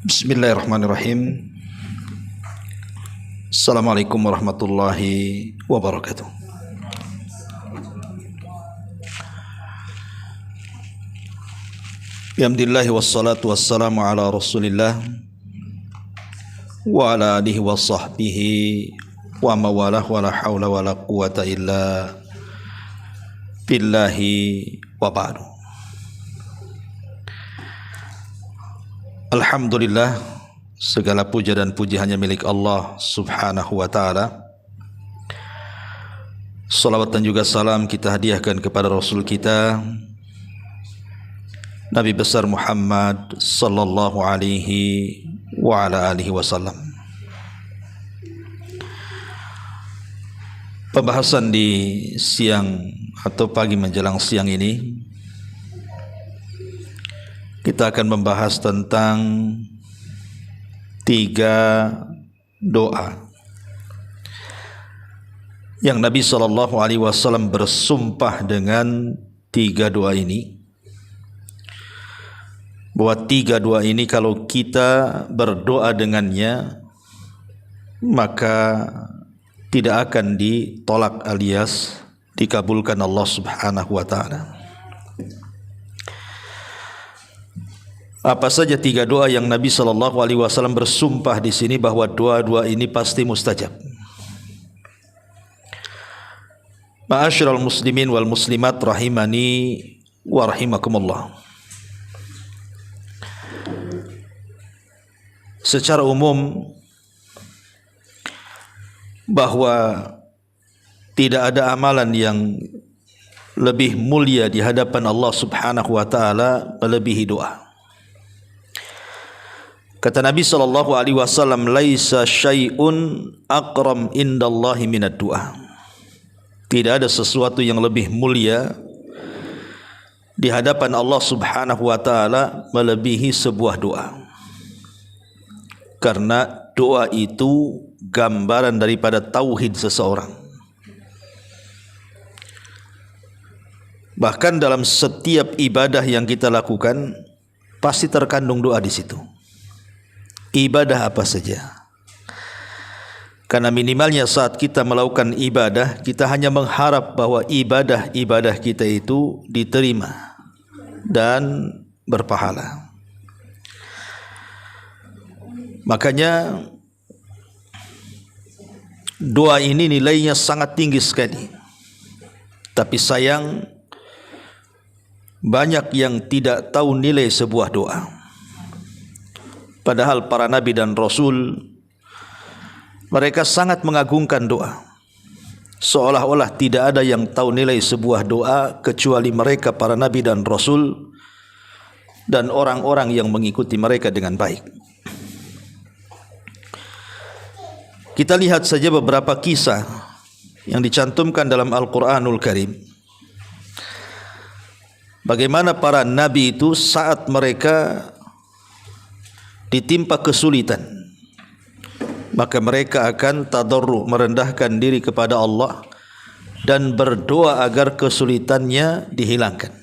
Bismillahirrahmanirrahim. Assalamualaikum warahmatullahi wabarakatuh. Alhamdulillah wassalatu wassalamu ala Rasulillah wa ala alihi wa sahbihi wa mawalah wa la hawla wa la quwata illa billahi wa ba'du. Alhamdulillah, segala puja dan puji hanya milik Allah subhanahu wa ta'ala. Salawat dan juga salam kita hadiahkan kepada Rasul kita Nabi besar Muhammad sallallahu alaihi wa ala alihi wasallam. Pembahasan di siang atau pagi menjelang siang ini, kita akan membahas tentang 3 doa yang Nabi SAW bersumpah dengan 3 doa ini, bahwa 3 doa ini kalau kita berdoa dengannya maka tidak akan ditolak alias dikabulkan Allah Subhanahu wa ta'ala. Apa saja 3 doa yang Nabi SAW bersumpah di sini bahwa doa-doa ini pasti mustajab. Ma'asyiral muslimin wal muslimat rahimani wa rahimakumullah. Secara umum bahwa tidak ada amalan yang lebih mulia di hadapan Allah Subhanahu wa ta'ala melebihi doa. Kata Nabi SAW, laisa syai'un akram indallahi minad du'a. Tidak ada sesuatu yang lebih mulia di hadapan Allah Subhanahu wa ta'ala melebihi sebuah doa. Karena doa itu gambaran daripada tauhid seseorang. Bahkan dalam setiap ibadah yang kita lakukan pasti terkandung doa di situ. Ibadah apa saja. Karena minimalnya saat kita melakukan ibadah, kita hanya mengharap bahwa ibadah-ibadah kita itu diterima dan berpahala. Makanya doa ini nilainya sangat tinggi sekali. Tapi sayang, banyak yang tidak tahu nilai sebuah doa. Padahal para nabi dan rasul, mereka sangat mengagungkan doa. Seolah-olah tidak ada yang tahu nilai sebuah doa kecuali mereka para nabi dan rasul dan orang-orang yang mengikuti mereka dengan baik. Kita lihat saja beberapa kisah yang dicantumkan dalam Al-Quranul Karim. Bagaimana para nabi itu saat mereka ditimpa kesulitan, maka mereka akan tadarru, merendahkan diri kepada Allah dan berdoa agar kesulitannya dihilangkan.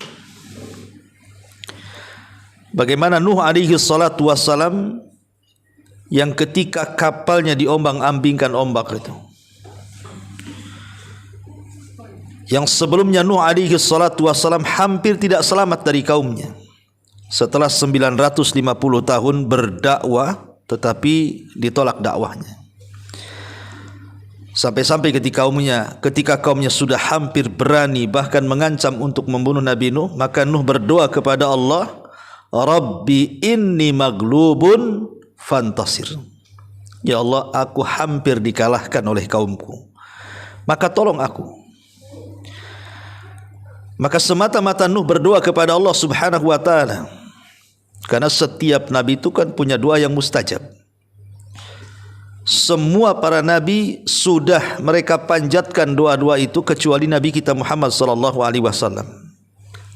Bagaimana Nuh alaihi salatu wassalam yang ketika kapalnya diombang-ambingkan ombak itu, yang sebelumnya Nuh alaihi salatu wassalam hampir tidak selamat dari kaumnya. Setelah 950 tahun berdakwah tetapi ditolak dakwahnya. Sampai-sampai ketika kaumnya sudah hampir berani bahkan mengancam untuk membunuh Nabi Nuh, maka Nuh berdoa kepada Allah, Rabbi inni maglubun fantasir. Ya Allah, aku hampir dikalahkan oleh kaumku, maka tolong aku. Maka semata-mata Nuh berdoa kepada Allah Subhanahu wa ta'ala. Karena setiap nabi itu kan punya doa yang mustajab. Semua para nabi sudah mereka panjatkan doa-doa itu kecuali Nabi kita Muhammad sallallahu alaihi wasallam.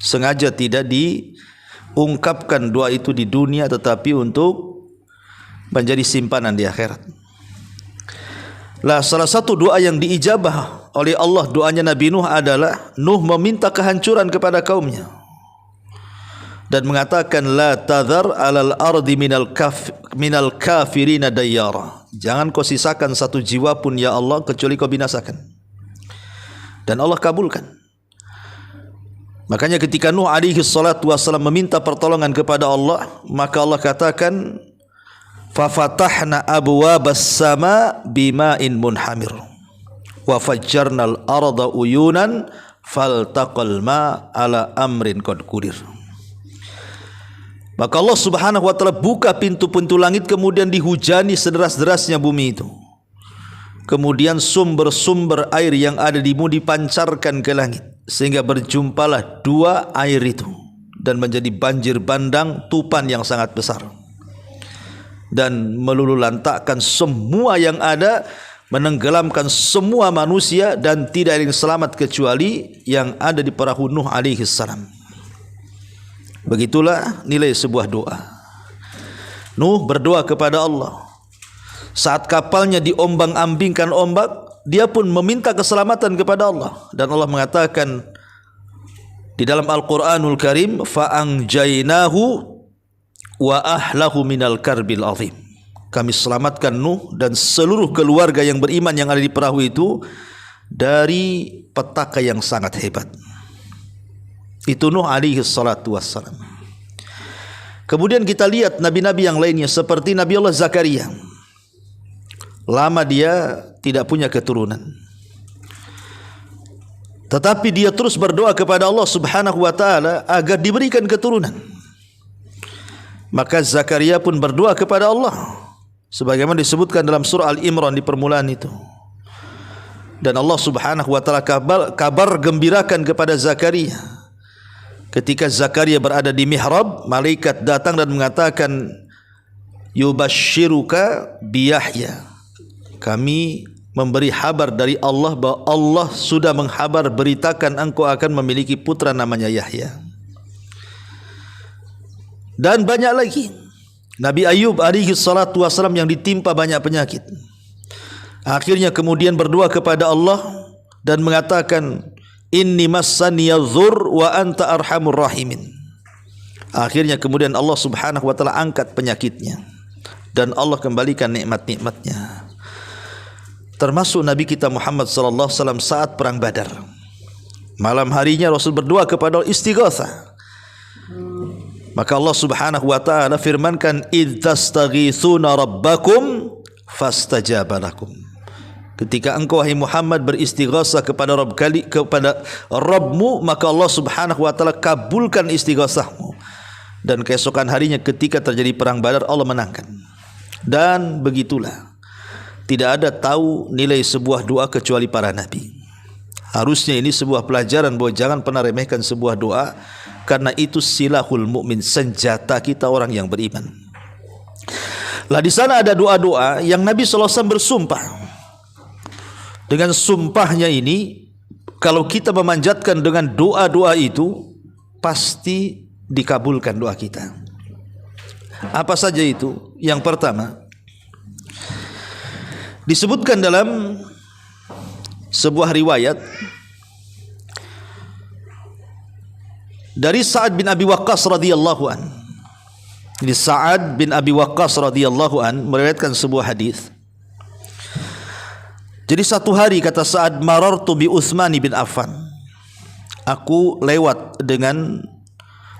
Sengaja tidak diungkapkan doa itu di dunia, tetapi untuk menjadi simpanan di akhirat. Lah, salah satu doa yang diijabah oleh Allah, doanya Nabi Nuh adalah Nuh meminta kehancuran kepada kaumnya. dan mengatakan la tadhar 'alal ardi minal kafirina dayyara. Jangan kau sisakan satu jiwa pun ya Allah kecuali kau binasakan. Dan Allah kabulkan. Makanya ketika Nuh alaihi salatu wasallam meminta pertolongan kepada Allah, maka Allah katakan fa fatahna abwabas sama bima'in munhamir wa fajjarnal arda uyunan faltaqal ma ala amrin qad qudir. Maka Allah Subhanahu wa taala buka pintu-pintu langit, kemudian dihujani sederas-derasnya bumi itu. Kemudian sumber-sumber air yang ada di bumi dipancarkan ke langit, sehingga berjumpalah dua air itu dan menjadi banjir bandang tupan yang sangat besar. Dan melululantakkan semua yang ada, menenggelamkan semua manusia, dan tidak ada yang selamat kecuali yang ada di perahu Nuh alaihi salam. Begitulah nilai sebuah doa. Nuh berdoa kepada Allah. Saat kapalnya diombang-ambingkan ombak, dia pun meminta keselamatan kepada Allah. Dan Allah mengatakan di dalam Al-Quranul Karim, fa'angjainahu wa ahlahu minal karbil azim. Kami selamatkan Nuh dan seluruh keluarga yang beriman yang ada di perahu itu dari petaka yang sangat hebat. Itu Nuh alaihi salatu wassalam. Kemudian kita lihat nabi-nabi yang lainnya seperti Nabi Allah Zakaria. Lama dia tidak punya keturunan, tetapi dia terus berdoa kepada Allah Subhanahu wa taala agar diberikan keturunan. Maka Zakaria pun berdoa kepada Allah sebagaimana disebutkan dalam surah Al-Imran di permulaan itu. Dan Allah Subhanahu wa taala kabar gembirakan kepada Zakaria. Ketika Zakaria berada di mihrab, malaikat datang dan mengatakan, yubashiruka biyahya. Kami memberi kabar dari Allah bahwa Allah sudah menghabar beritakan engkau akan memiliki putra namanya Yahya. Dan banyak lagi. Nabi Ayub alaihi salatu wasalam yang ditimpa banyak penyakit, akhirnya kemudian berdoa kepada Allah dan mengatakan, inni massaniyadh-dhurr wa anta arhamur rahimin. Akhirnya kemudian Allah Subhanahu wa taala angkat penyakitnya dan Allah kembalikan nikmat-nikmatnya. Termasuk Nabi kita Muhammad sallallahu alaihi wasallam saat perang Badar. Malam harinya Rasul berdoa kepada Allah istighatsah. Maka Allah Subhanahu wa taala firmankan, idz tastaghitsuna rabbakum fastajaba lakum. Ketika engkau wahai Muhammad beristighatsah kepada Rabbmu, maka Allah Subhanahu wa taala kabulkan istighatsahmu. Dan keesokan harinya ketika terjadi perang Badar, Allah menangkan. Dan begitulah, tidak ada tahu nilai sebuah doa kecuali para nabi. Harusnya ini sebuah pelajaran bahwa jangan pernah remehkan sebuah doa, karena itu silahul mukmin, senjata kita orang yang beriman. Lah di sana ada doa-doa yang Nabi sallallahu alaihi wasallam bersumpah. Dengan sumpahnya ini, kalau kita memanjatkan dengan doa-doa itu, pasti dikabulkan doa kita. Apa saja itu? Yang pertama, disebutkan dalam sebuah riwayat dari Sa'ad bin Abi Waqqas radhiyallahu an. Jadi Sa'ad bin Abi Waqqas radhiyallahu an meriwayatkan sebuah hadis. Jadi satu hari kata Sa'ad, marartu bi Utsman bin Affan. Aku lewat dengan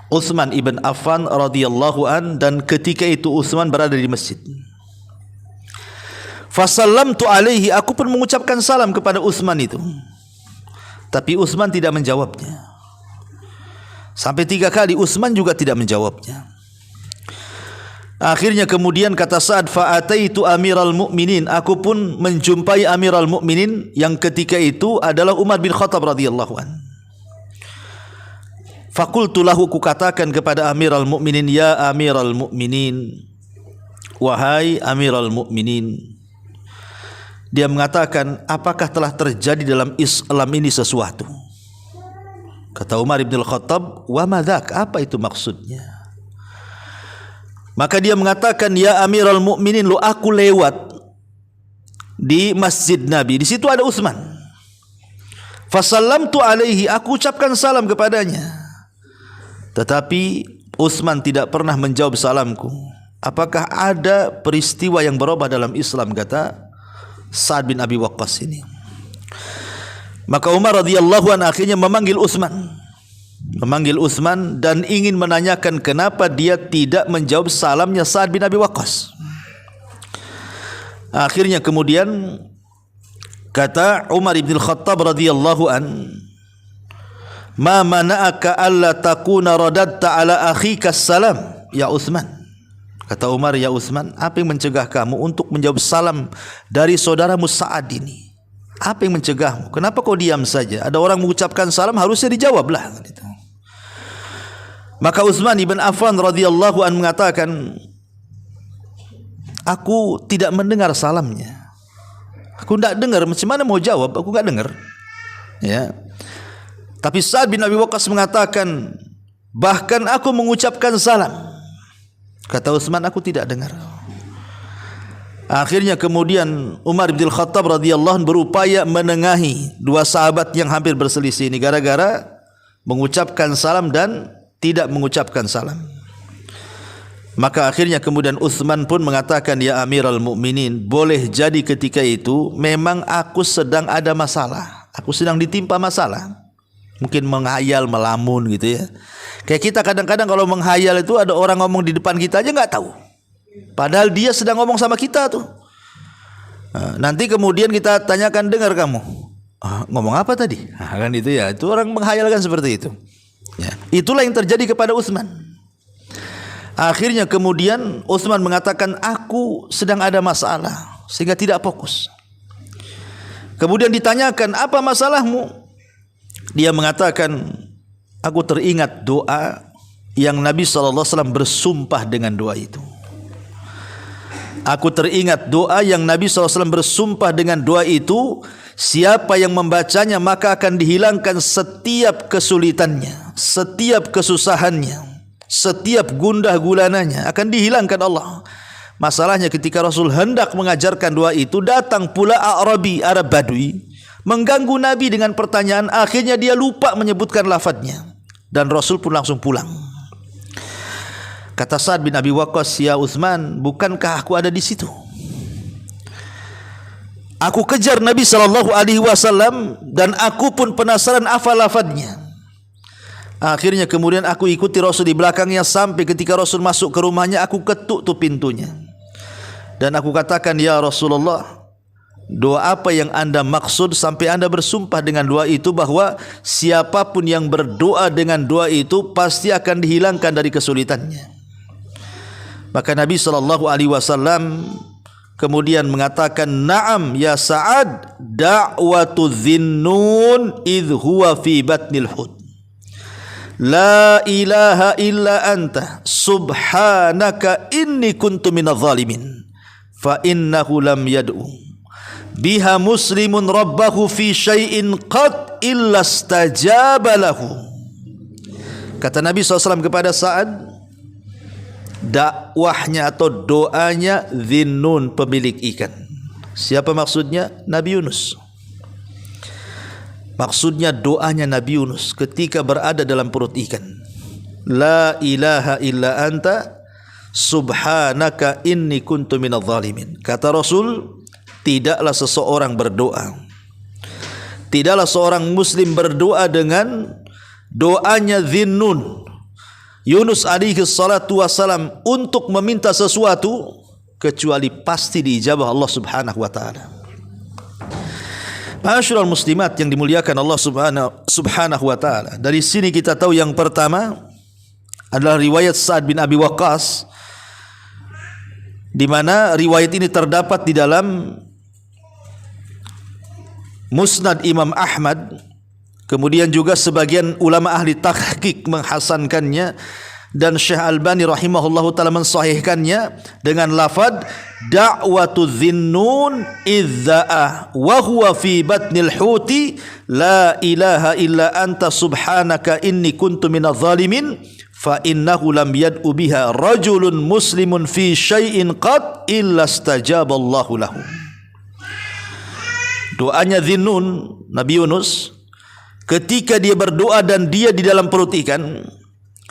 Utsman ibn Affan radhiyallahu an, dan ketika itu Utsman berada di masjid. Fasallamtu alaihi, aku pun mengucapkan salam kepada Utsman itu. Tapi Utsman tidak menjawabnya. Sampai 3 kali Utsman juga tidak menjawabnya. Akhirnya kemudian kata Sa'ad, fa'ataitu amiral mu'minin, aku pun menjumpai amiral mu'minin yang ketika itu adalah Umar bin Khattab radhiyallahu an. Faqultu lahu, ku katakan kepada amiral mu'minin, ya amiral mu'minin, wahai amiral mu'minin. Dia mengatakan, apakah telah terjadi dalam Islam ini sesuatu? Kata Umar bin Khattab, wa madzak, apa itu maksudnya? Maka dia mengatakan, ya amiral mu'minin, lu aku lewat di masjid Nabi, di situ ada Utsman. Fasallamtu alaihi, aku ucapkan salam kepadanya. Tetapi Utsman tidak pernah menjawab salamku. Apakah ada peristiwa yang berubah dalam Islam, kata Sa'ad bin Abi Waqqas ini. Maka Umar radhiyallahu anhu akhirnya memanggil Utsman dan ingin menanyakan kenapa dia tidak menjawab salamnya Sa'ad bin Abi Waqqas. Akhirnya kemudian kata Umar bin Khattab radhiyallahu an, "Ma mana'aka alla takuna radatta ala akhika salam ya Utsman." Kata Umar, "Ya Utsman, apa yang mencegah kamu untuk menjawab salam dari saudaramu Sa'ad ini? Apa yang mencegahmu? Kenapa kau diam saja? Ada orang mengucapkan salam, harusnya dijawablah." Maka Utsman ibn Affan radhiyallahu an mengatakan, "Aku tidak mendengar salamnya. Aku tidak dengar, macam mana mau jawab? Aku tidak dengar." Ya. Tapi Sa'ad bin Abi Waqqas mengatakan, "Bahkan aku mengucapkan salam." Kata Utsman, "Aku tidak dengar." Akhirnya kemudian Umar bin Khattab radhiyallahu anhu berupaya menengahi dua sahabat yang hampir berselisih ini gara-gara mengucapkan salam dan tidak mengucapkan salam. Maka akhirnya kemudian Utsman pun mengatakan, "Ya Amirul Mukminin, boleh jadi ketika itu memang aku sedang ada masalah. Aku sedang ditimpa masalah. Mungkin menghayal, melamun gitu ya. Kayak kita kadang-kadang kalau menghayal itu ada orang ngomong di depan kita aja nggak tahu. Padahal dia sedang ngomong sama kita tuh. Nanti kemudian kita tanyakan, dengar kamu ngomong apa tadi? Kan itu ya. Itu orang menghayalkan seperti itu. Ya. Itulah yang terjadi kepada Utsman. Akhirnya kemudian Utsman mengatakan, "Aku sedang ada masalah," sehingga tidak fokus. Kemudian ditanyakan, "Apa masalahmu?" Dia mengatakan, "Aku teringat doa yang Nabi SAW bersumpah dengan doa itu. Aku teringat doa yang Nabi SAW bersumpah dengan doa itu. Siapa yang membacanya maka akan dihilangkan setiap kesulitannya, setiap kesusahannya, setiap gundah gulananya akan dihilangkan Allah." Masalahnya ketika Rasul hendak mengajarkan doa itu, datang pula Arabi, Arab Badui, mengganggu Nabi dengan pertanyaan. Akhirnya dia lupa menyebutkan lafadznya dan Rasul pun langsung pulang. Kata Sa'ad bin Abi Waqqas, "Ya Utsman, bukankah aku ada di situ? Aku kejar Nabi SAW dan aku pun penasaran apa lafadznya. Akhirnya kemudian aku ikuti Rasul di belakangnya sampai ketika Rasul masuk ke rumahnya, aku ketuk tuh pintunya. Dan aku katakan, 'Ya Rasulullah, doa apa yang Anda maksud sampai Anda bersumpah dengan doa itu bahwa siapapun yang berdoa dengan doa itu pasti akan dihilangkan dari kesulitannya?' Maka Nabi SAW kemudian mengatakan, 'Na'am ya Sa'ad, da'watu Dhinnun idh huwa fi batnil hut. La ilaha illa anta subhanaka inni kuntu minadh dhalimin. Fa innahu lam yad'u biha muslimun rabbahu fi syai'in qad illa istajaba lahu.'" Kata Nabi SAW kepada Sa'ad, dakwahnya atau doanya Dhinnun, pemilik ikan. Siapa maksudnya? Nabi Yunus. Maksudnya doanya Nabi Yunus ketika berada dalam perut ikan. La ilaha illa anta subhanaka inni kuntu minadh dhalimin. Kata Rasul, tidaklah seseorang berdoa, tidaklah seorang muslim berdoa dengan doanya Dhinnun, Yunus alaihi salatu wassalam, untuk meminta sesuatu kecuali pasti diijabah Allah Subhanahu wa taala. Ma'asyiral muslimat yang dimuliakan Allah Subhanahu wa taala. Dari sini kita tahu yang pertama adalah riwayat Sa'ad bin Abi Waqqas, di mana riwayat ini terdapat di dalam Musnad Imam Ahmad. Kemudian juga sebagian ulama ahli tahqiq menghasankannya dan Syekh Albani rahimahullahu taala mensahihkannya dengan lafaz da'watu Dhinnun idza'a wa huwa fi batnil huti la ilaha illa anta subhanaka inni kuntu minadh dhalimin fa innahu lam yad'u biha rajulun muslimun fi syai'in qad illa istajaba Allahu lahu. Doanya Dhinnun, Nabi Yunus, ketika dia berdoa dan dia di dalam perut ikan,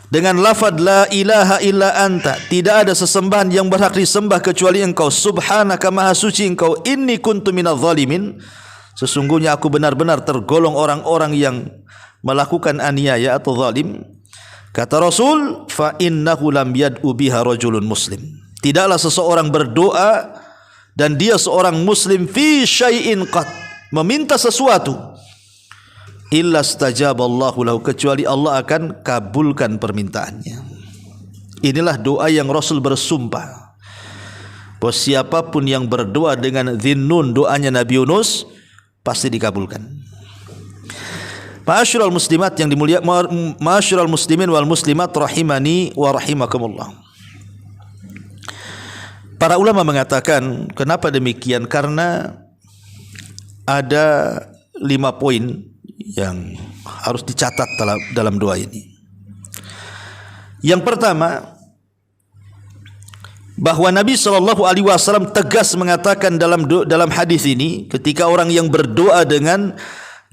dengan lafaz la ilaha illa anta, tidak ada sesembahan yang berhak disembah kecuali engkau, subhanaka maha suci engkau, inni kuntu minadh zalimin, sesungguhnya aku benar-benar tergolong orang-orang yang melakukan aniaya atau zalim. Kata Rasul, fa innahu lam yad'u biha rajulun muslim, tidaklah seseorang berdoa dan dia seorang muslim fi syai'in qat, meminta sesuatu, illa stajaballahu lahu, kecuali Allah akan kabulkan permintaannya. Inilah doa yang Rasul bersumpah bahwa siapapun yang berdoa dengan Dhinnun, doanya Nabi Yunus, pasti dikabulkan. Ma'asyiral muslimat yang dimuliakan, ma'asyiral muslimin wal muslimat rahimani wa rahimakumullah. Para ulama mengatakan kenapa demikian, karena ada 5 poin yang harus dicatat dalam doa ini. Yang pertama, bahwa Nabi SAW tegas mengatakan dalam hadis ini, ketika orang yang berdoa dengan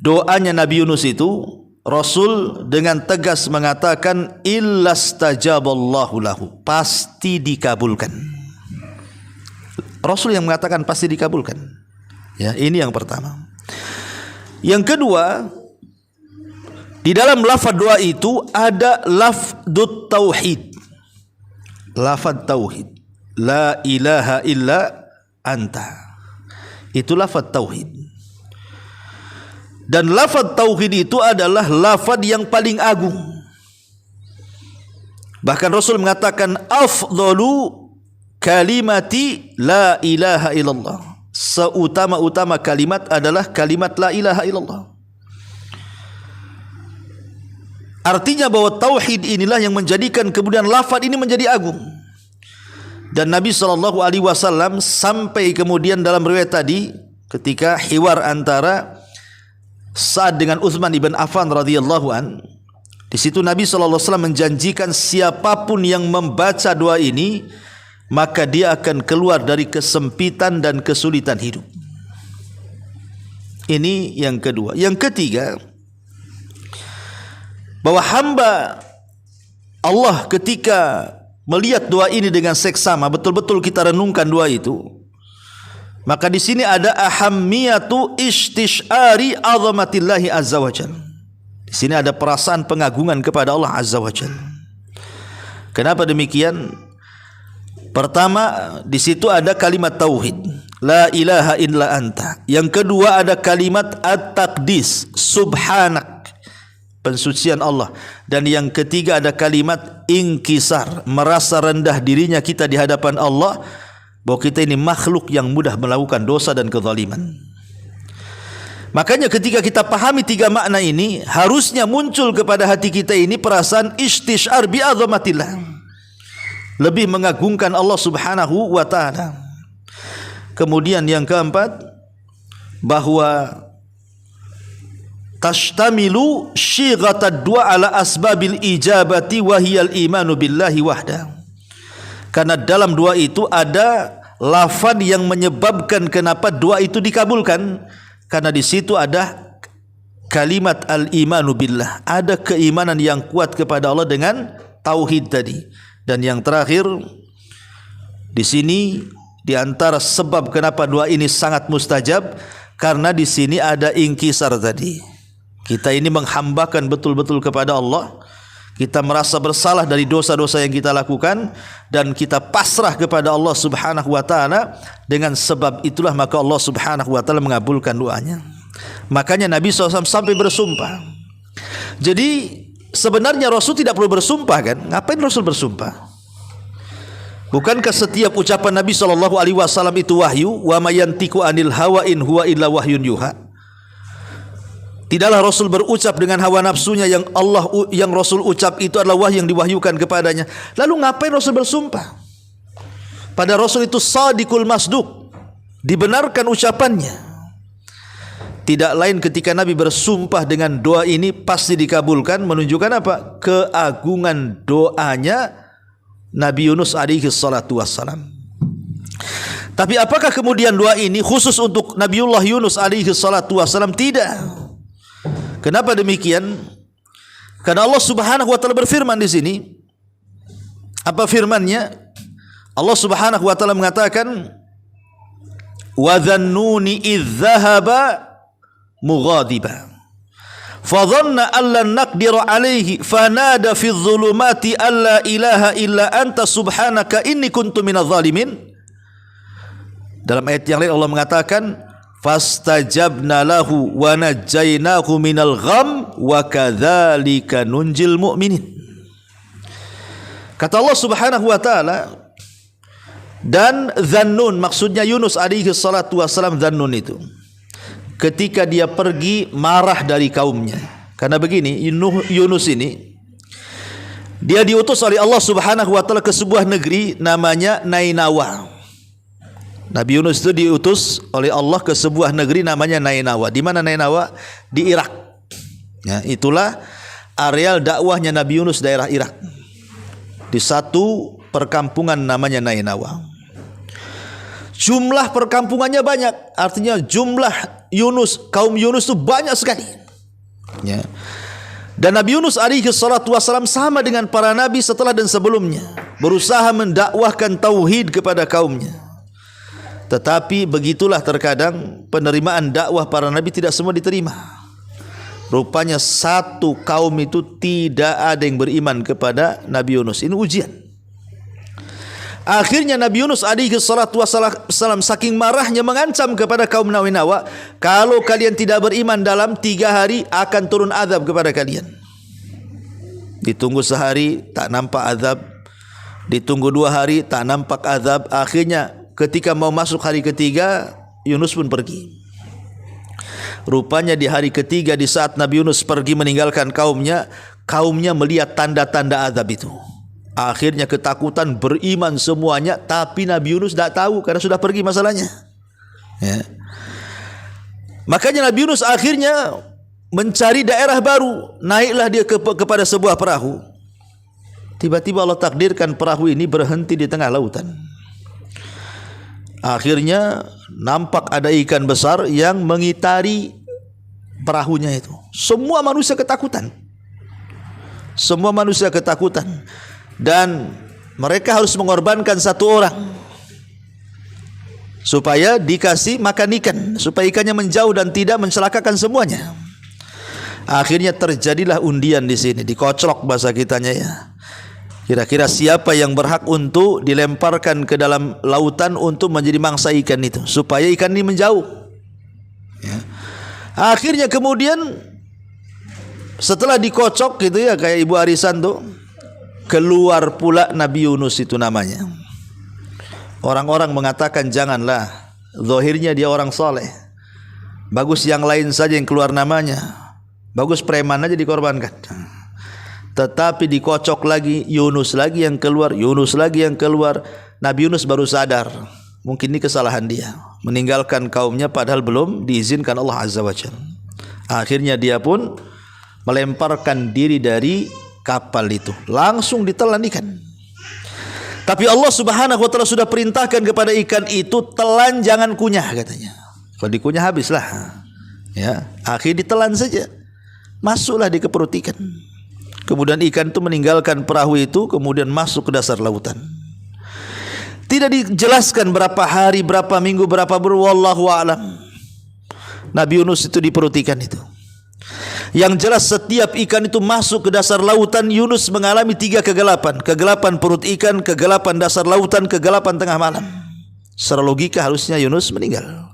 doanya Nabi Yunus itu, Rasul dengan tegas mengatakan illastajaballahu lahu, pasti dikabulkan. Rasul yang mengatakan pasti dikabulkan. Ya, ini yang pertama. Yang kedua, di dalam lafaz doa itu ada lafdut tauhid. Lafaz tauhid. La ilaha illa anta. Itu lafaz tauhid. Dan lafaz tauhid itu adalah lafaz yang paling agung. Bahkan Rasul mengatakan afdalu kalimati la ilaha illallah. Seutama-utama kalimat adalah kalimat la ilaha illallah. Artinya bahwa tauhid inilah yang menjadikan kemudian lafaz ini menjadi agung. Dan Nabi SAW sampai kemudian dalam riwayat tadi, ketika hiwar antara Sa'ad dengan Utsman ibn Affan radhiyallahu an, di situ Nabi SAW menjanjikan siapapun yang membaca doa ini, maka dia akan keluar dari kesempitan dan kesulitan hidup. Ini yang kedua. Yang ketiga, bahwa hamba Allah ketika melihat doa ini dengan seksama, betul-betul kita renungkan doa itu, maka di sini ada ahammiyatu istishari azamatillahi azza wajalla. Di sini ada perasaan pengagungan kepada Allah azza wajalla. Kenapa demikian? Pertama, di situ ada kalimat tauhid, la ilaha illa anta. Yang kedua ada kalimat at-taqdis, subhanak, pensucian Allah. Dan yang ketiga ada kalimat inkisar, merasa rendah dirinya kita di hadapan Allah, bahwa kita ini makhluk yang mudah melakukan dosa dan kezaliman. Makanya ketika kita pahami 3 makna ini, harusnya muncul kepada hati kita ini perasaan istishar bi azamatillah, lebih mengagungkan Allah Subhanahu wa taala. Kemudian yang keempat, bahwa tashtamilu shighatad du'a ala asbabil ijabati wa hiyal imanu billahi wahda. Karena dalam doa itu ada lafaz yang menyebabkan kenapa doa itu dikabulkan, karena di situ ada kalimat al-imanu billah, ada keimanan yang kuat kepada Allah dengan tauhid tadi. Dan yang terakhir, di sini di antara sebab kenapa doa ini sangat mustajab, karena di sini ada inkisar tadi. Kita ini menghambakan betul-betul kepada Allah. Kita merasa bersalah dari dosa-dosa yang kita lakukan, dan kita pasrah kepada Allah Subhanahu wa taala. Dengan sebab itulah maka Allah Subhanahu wa taala mengabulkan doanya. Makanya Nabi SAW sampai bersumpah. Jadi sebenarnya Rasul tidak perlu bersumpah kan? Ngapain Rasul bersumpah? Bukankah setiap ucapan Nabi SAW itu wahyu? Wa mayantiku anil hawa in huwa illa wahyun yuha. Tidaklah Rasul berucap dengan hawa nafsunya, yang Rasul ucap itu adalah wahyu yang diwahyukan kepadanya. Lalu ngapain Rasul bersumpah? Pada Rasul itu sadiqul masduq, dibenarkan ucapannya. Tidak lain ketika Nabi bersumpah dengan doa ini pasti dikabulkan, menunjukkan apa? Keagungan doanya Nabi Yunus alaihi salatu wassalam. Tapi apakah kemudian doa ini khusus untuk Nabiullah Yunus alaihi salatu wassalam? Tidak. Kenapa demikian? Karena Allah Subhanahu wa taala berfirman di sini. Apa firman-Nya? Allah Subhanahu wa taala mengatakan, "Wa dhannuni idz dhahaba mughadiba. Fadhanna an lan naqdira alaihi fanada fi dhulumati alla ilaha illa anta subhanaka inni kuntu minadh dhalimin." Dalam ayat yang lain Allah mengatakan, "Fastajabna lahu wa najjaynahu minal gham wa kadzalika nunjil mu'minin." Kata Allah Subhanahu wa taala, dan Dhannun, maksudnya Yunus alaihi salatu wasalam. Dhannun itu ketika dia pergi marah dari kaumnya. Karena begini, Yunus ini dia diutus oleh Allah Subhanahu wa taala ke sebuah negeri namanya Nainawa. Nabi Yunus itu diutus oleh Allah ke sebuah negeri namanya Nainawa. Di mana Nainawa? Di Irak. Ya, itulah areal dakwahnya Nabi Yunus, daerah Irak. Di satu perkampungan namanya Nainawa. Jumlah perkampungannya banyak, artinya jumlah kaum Yunus itu banyak sekali. Ya. Dan Nabi Yunus alaihi salatu wasalam sama dengan para nabi setelah dan sebelumnya, berusaha mendakwahkan tauhid kepada kaumnya. Tetapi begitulah terkadang penerimaan dakwah para nabi tidak semua diterima. Rupanya satu kaum itu tidak ada yang beriman kepada Nabi Yunus. Ini ujian. Akhirnya Nabi Yunus alaihi salatu wassalam saking marahnya mengancam kepada kaum Nainawa, kalau kalian tidak beriman dalam 3 hari akan turun azab kepada kalian. Ditunggu sehari tak nampak azab, ditunggu 2 hari tak nampak azab. Akhirnya ketika mau masuk hari ketiga, Yunus pun pergi. Rupanya di hari ketiga, di saat Nabi Yunus pergi meninggalkan kaumnya melihat tanda-tanda azab itu. Akhirnya ketakutan, beriman semuanya, tapi Nabi Yunus tidak tahu karena sudah pergi masalahnya. Ya. Makanya Nabi Yunus akhirnya mencari daerah baru. Naiklah dia kepada sebuah perahu. Tiba-tiba Allah takdirkan perahu ini berhenti di tengah lautan. Akhirnya nampak ada ikan besar yang mengitari perahunya itu. Semua manusia ketakutan. Semua manusia ketakutan. Dan mereka harus mengorbankan satu orang supaya dikasih makan ikan, supaya ikannya menjauh dan tidak mencelakakan semuanya. Akhirnya terjadilah undian di sini, dikoclok bahasa kitanya ya. Kira-kira siapa yang berhak untuk dilemparkan ke dalam lautan untuk menjadi mangsa ikan itu, supaya ikan ini menjauh. Ya. Akhirnya kemudian setelah dikocok gitu ya, kayak ibu arisan tuh, keluar pula Nabi Yunus itu namanya. Orang-orang mengatakan janganlah, zahirnya dia orang soleh, bagus yang lain saja yang keluar namanya, bagus preman aja dikorbankan. Tetapi dikocok lagi, Yunus lagi yang keluar, Yunus lagi yang keluar. Nabi Yunus baru sadar, mungkin ini kesalahan dia, meninggalkan kaumnya padahal belum diizinkan Allah Azza wa Jalla. Akhirnya dia pun melemparkan diri dari kapal itu, langsung ditelan ikan. Tapi Allah Subhanahu wa taala sudah perintahkan kepada ikan itu, telan jangan kunyah katanya. Kalau dikunyah habislah. Ya, akhirnya ditelan saja. Masuklah di perut ikan. Kemudian ikan itu meninggalkan perahu itu, kemudian masuk ke dasar lautan. Tidak dijelaskan berapa hari, berapa minggu, berapa bulan, wallahu a'lam. Nabi Yunus itu di perut ikan itu. Yang jelas setiap ikan itu masuk ke dasar lautan, Yunus mengalami 3 kegelapan. Kegelapan perut ikan, kegelapan dasar lautan, kegelapan tengah malam. Secara logika harusnya Yunus meninggal.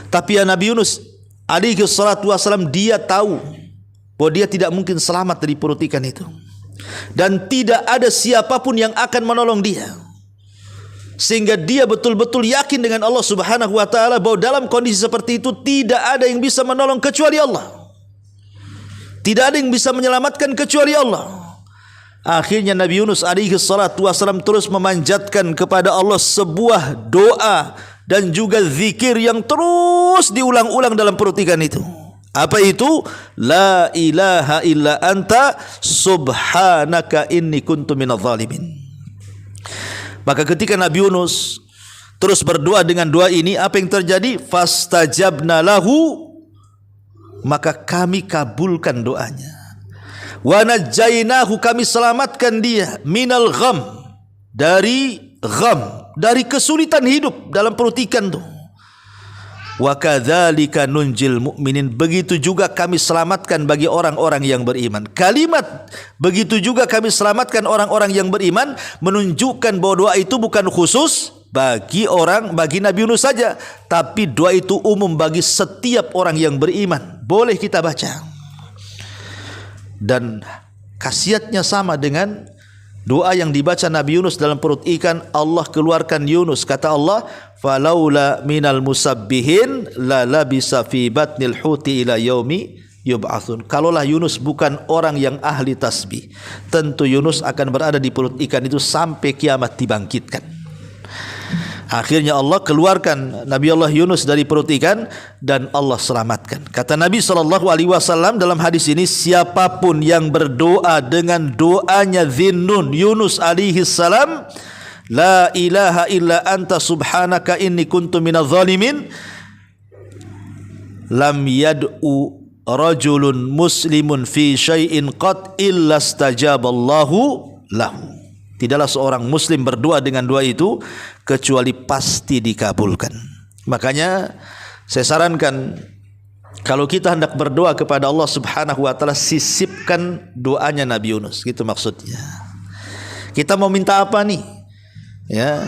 Tapi ya Nabi Yunus alaihi salatu wasalam, dia tahu bahwa dia tidak mungkin selamat dari perut ikan itu. Dan tidak ada siapapun yang akan menolong dia. Sehingga dia betul-betul yakin dengan Allah Subhanahu wa taala bahwa dalam kondisi seperti itu tidak ada yang bisa menolong kecuali Allah. Tidak ada yang bisa menyelamatkan kecuali Allah. Akhirnya Nabi Yunus alaihi salatu wasalam terus memanjatkan kepada Allah sebuah doa dan juga zikir yang terus diulang-ulang dalam perut ikan itu. Apa itu? La ilaha illa anta subhanaka inni kuntu minadh dhalimin. Maka ketika Nabi Yunus terus berdoa dengan doa ini, apa yang terjadi? Fastajabna lahu, maka kami kabulkan doanya. Wa najjainahu, kami selamatkan dia, minal gham, dari gham, dari kesulitan hidup dalam perut ikan tu. Wa kadzalika nunjil mu'minin, begitu juga kami selamatkan bagi orang-orang yang beriman. Kalimat begitu juga kami selamatkan orang-orang yang beriman menunjukkan bahwa doa itu bukan khusus bagi Nabi Yunus saja, tapi doa itu umum bagi setiap orang yang beriman. Boleh kita baca. Dan khasiatnya sama dengan doa yang dibaca Nabi Yunus dalam perut ikan. Allah keluarkan Yunus, kata Allah, falaula minal musabbihin la labisa fi batnil huti ila yaumi yub'atsun. Kalaulah Yunus bukan orang yang ahli tasbih, tentu Yunus akan berada di perut ikan itu sampai kiamat dibangkitkan. Akhirnya Allah keluarkan Nabi Allah Yunus dari perut ikan dan Allah selamatkan. Kata Nabi SAW dalam hadis ini, siapapun yang berdoa dengan doanya Dhinnun Yunus alaihi salam, la ilaha illa anta subhanaka inni kuntu minadh dhalimin, lam yad'u rajulun muslimun fi syai'in qad illa stajaballahu lahu. Tidaklah seorang muslim berdoa dengan doa itu kecuali pasti dikabulkan. Makanya saya sarankan, kalau kita hendak berdoa kepada Allah Subhanahu wa taala, sisipkan doanya Nabi Yunus, gitu maksudnya. Kita mau minta apa nih? Ya.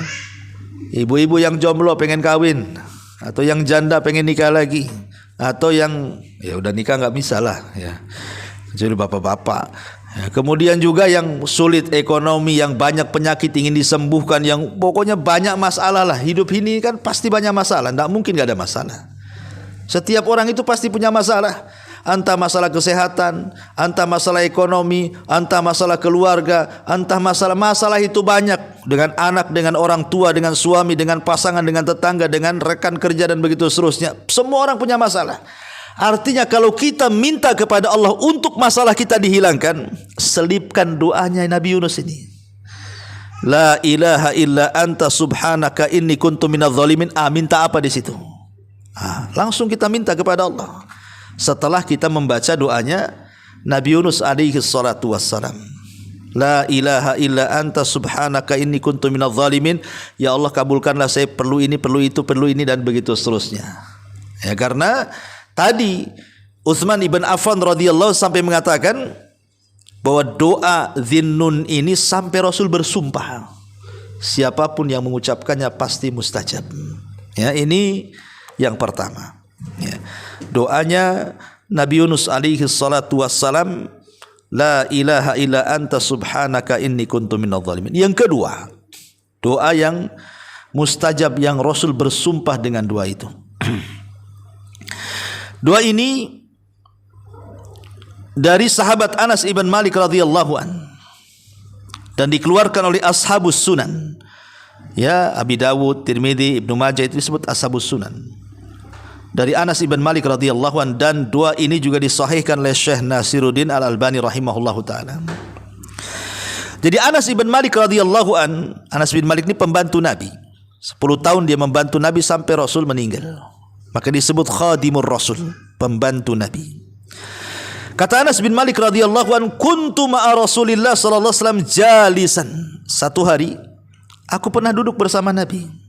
Ibu-ibu yang jomblo pengen kawin, atau yang janda pengen nikah lagi, atau yang ya udah nikah enggak bisa lah ya. Jadi bapak-bapak. Ya, kemudian juga yang sulit ekonomi, yang banyak penyakit ingin disembuhkan, yang pokoknya banyak masalah lah. Hidup ini kan pasti banyak masalah, tidak mungkin gak ada masalah. Setiap orang itu pasti punya masalah. Entah masalah kesehatan, entah masalah ekonomi, entah masalah keluarga, entah masalah itu banyak. Dengan anak, dengan orang tua, dengan suami, dengan pasangan, dengan tetangga, dengan rekan kerja dan begitu seterusnya. Semua orang punya masalah. Artinya kalau kita minta kepada Allah untuk masalah kita dihilangkan, selipkan doanya Nabi Yunus ini. La ilaha illa anta subhanaka inni kuntu minadh dhalimin. Minta apa di situ? Langsung kita minta kepada Allah. Setelah kita membaca doanya Nabi Yunus alaihi salatu wassalam. La ilaha illa anta subhanaka inni kuntu minadh dhalimin. Ya Allah, kabulkanlah saya perlu ini, perlu itu, perlu ini, dan begitu seterusnya. Ya, karena tadi Utsman ibn Affan radhiyallahu sampai mengatakan bahwa doa Dhinnun ini sampai Rasul bersumpah, siapapun yang mengucapkannya pasti mustajab. Ya, ini yang pertama. Ya. Doanya Nabi Yunus alaihi salatu wassalam, la ilaha illa anta subhanaka inni kuntu minadh dhalimin. Yang kedua, doa yang mustajab yang Rasul bersumpah dengan doa itu. Doa ini dari sahabat Anas ibn Malik radhiyallahu an dan dikeluarkan oleh ashabus sunan. Ya, Abi Dawud, Tirmidzi, Ibnu Majah itu disebut ashabus sunan. Dari Anas ibn Malik radhiyallahu an, dan doa ini juga disahihkan oleh Syekh Nasiruddin Al-Albani rahimahullahu taala. Jadi Anas ibn Malik radhiyallahu an, Anas bin Malik ini pembantu Nabi. 10 tahun dia membantu Nabi sampai Rasul meninggal. Maka disebut khadimur Rasul, pembantu Nabi. Kata Anas bin Malik radhiyallahu an, kuntu ma'a Rasulillah sallallahu alaihi wasallam jalisan. Satu hari aku pernah duduk bersama Nabi.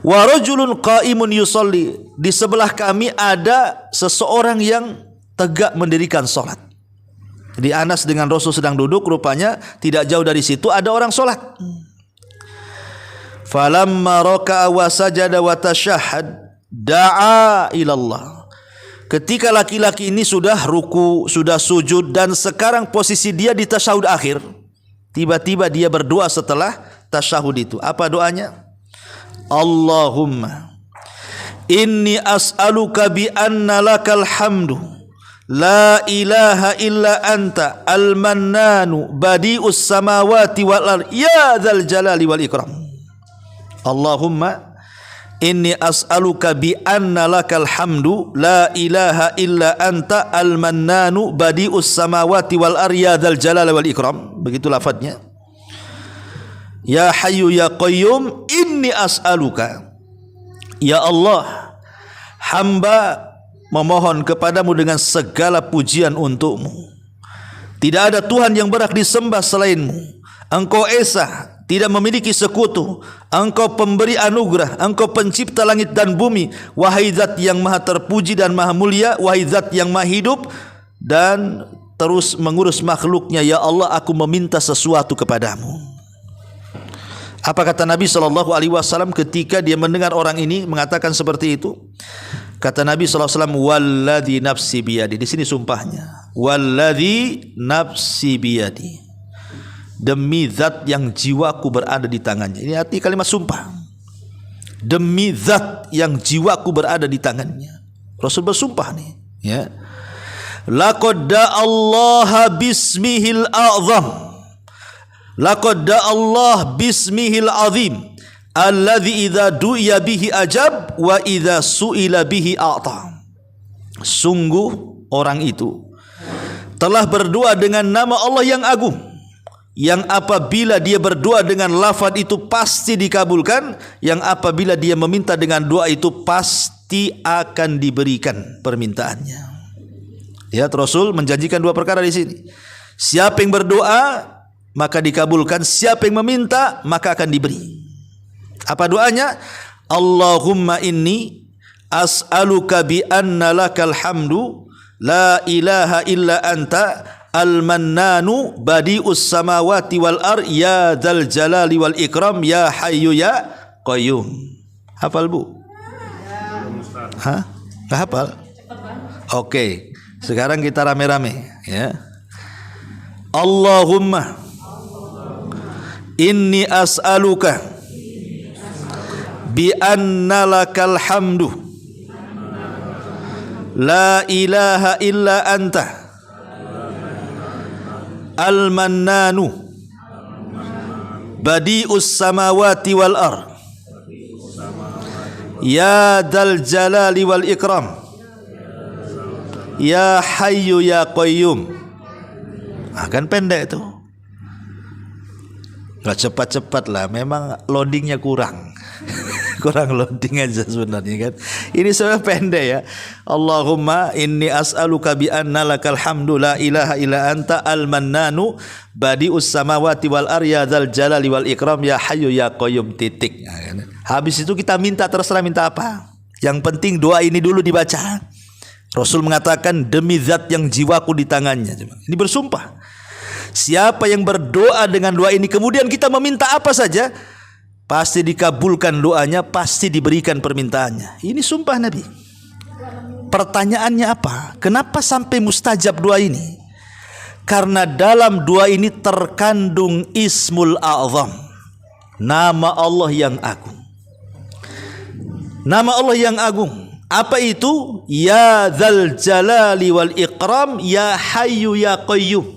Wa rajulun qa'imun yusalli. Di sebelah kami ada seseorang yang tegak mendirikan salat. Jadi Anas dengan Rasul sedang duduk, rupanya tidak jauh dari situ ada orang salat. Falamma raka'a wa sajada wa tashahhad da'a ila Allah. Ketika laki-laki ini sudah ruku, sudah sujud, dan sekarang posisi dia di tasyahud akhir, tiba-tiba dia berdoa setelah tasyahud itu. Apa doanya? Allahumma inni as'aluka bi anna lakal hamdu la ilaha illa anta al-mannanu badi'us samawati wal ardh ya dzal jalali wal ikram. Allahumma inni as'aluka bi anna lakal hamdu la ilaha illa anta al-mannanu badi'us samawati wal ardh ya dzal jalali wal ikram. Begitu lafadznya. Ya hayyu ya qayyum inni as'aluka. Ya Allah, hamba memohon kepadamu dengan segala pujian untukmu. Tidak ada Tuhan yang berhak disembah selainmu. Engkau esa, tidak memiliki sekutu. Engkau pemberi anugerah, engkau pencipta langit dan bumi. Wahai zat yang maha terpuji dan maha mulia, wahai zat yang maha hidup dan terus mengurus makhluknya. Ya Allah, aku meminta sesuatu kepadamu. Apa kata Nabi SAW ketika dia mendengar orang ini mengatakan seperti itu? Kata Nabi SAW, walladhi nafsi biyadi. Di sini sumpahnya, walladhi nafsi biyadi, demi zat yang jiwaku berada di tangannya. Ini arti kalimat sumpah. Demi zat yang jiwaku berada di tangannya. Rasul bersumpah nih, ya. Laqad da'allaha bismihil a'zam, laqad da'allah bismihil azim, alladhi idza du'iya bihi ajab wa idza su'ila bihi a'ta. Sungguh orang itu telah berdoa dengan nama Allah yang agung, yang apabila dia berdoa dengan lafaz itu pasti dikabulkan, yang apabila dia meminta dengan doa itu pasti akan diberikan permintaannya. Ya, Rasul menjanjikan dua perkara di sini. Siapa yang berdoa maka dikabulkan, siapa yang meminta maka akan diberi. Apa doanya? Allahumma inni as'aluka bi anna lakal hamdu la ilaha illa anta al-mannanu badi'us samawati wal ar ya dzal jalali wal ikram ya hayyu ya qayyum. Hafal Bu? Hah? Enggak hafal? Oke. Sekarang kita rame-rame, ya. Allahumma inni as'aluka bi anna lakal hamdu la ilaha illa anta al-mannanu badi'us samawati wal ar ya dzal jalali wal ikram ya hayyu ya qayyum. Kan pendek itu, nggak cepat-cepat lah, memang loadingnya kurang kurang loading aja sebenarnya kan. Ini sebenarnya pendek ya. Allahumma inni as'aluka bi anna lakal hamdu la ilaha illa anta al-mannanu badi'us samawati wal ar ya dzal jalali wal ikram ya hayyu ya qayyum, titik. Habis itu kita minta, terserah minta apa. Yang penting doa ini dulu dibaca. Rasul mengatakan demi zat yang jiwaku di tangannya. Ini bersumpah. Siapa yang berdoa dengan doa ini kemudian kita meminta apa saja, pasti dikabulkan doanya, pasti diberikan permintaannya. Ini sumpah Nabi. Pertanyaannya apa? Kenapa sampai mustajab doa ini? Karena dalam doa ini terkandung Ismul A'zam, nama Allah yang agung. Nama Allah yang agung. Apa itu? Ya dzal jalali wal ikram ya hayyu ya qayyum.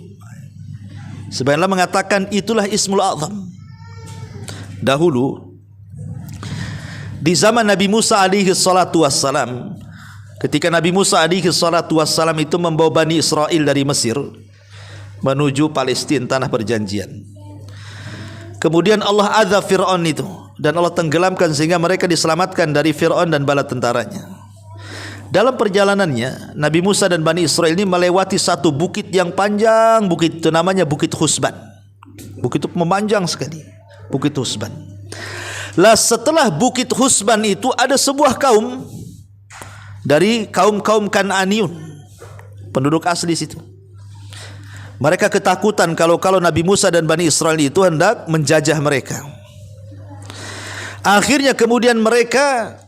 Sebenarnya mengatakan itulah Ismul A'zam. Dahulu di zaman Nabi Musa alaihi salatu wassalam, ketika Nabi Musa alaihi salatu wassalam itu membawa Bani Israel dari Mesir menuju Palestina, tanah perjanjian. Kemudian Allah azab Fir'aun itu dan Allah tenggelamkan sehingga mereka diselamatkan dari Fir'aun dan bala tentaranya. Dalam perjalanannya Nabi Musa dan Bani Israel ini melewati satu bukit yang panjang. Bukit itu namanya Bukit Husban. Bukit itu memanjang sekali, Bukit Husban. Lah setelah Bukit Husban itu ada sebuah kaum dari kaum Kan'aniun, penduduk asli situ. Mereka ketakutan kalau Nabi Musa dan Bani Israel itu hendak menjajah mereka. Akhirnya kemudian mereka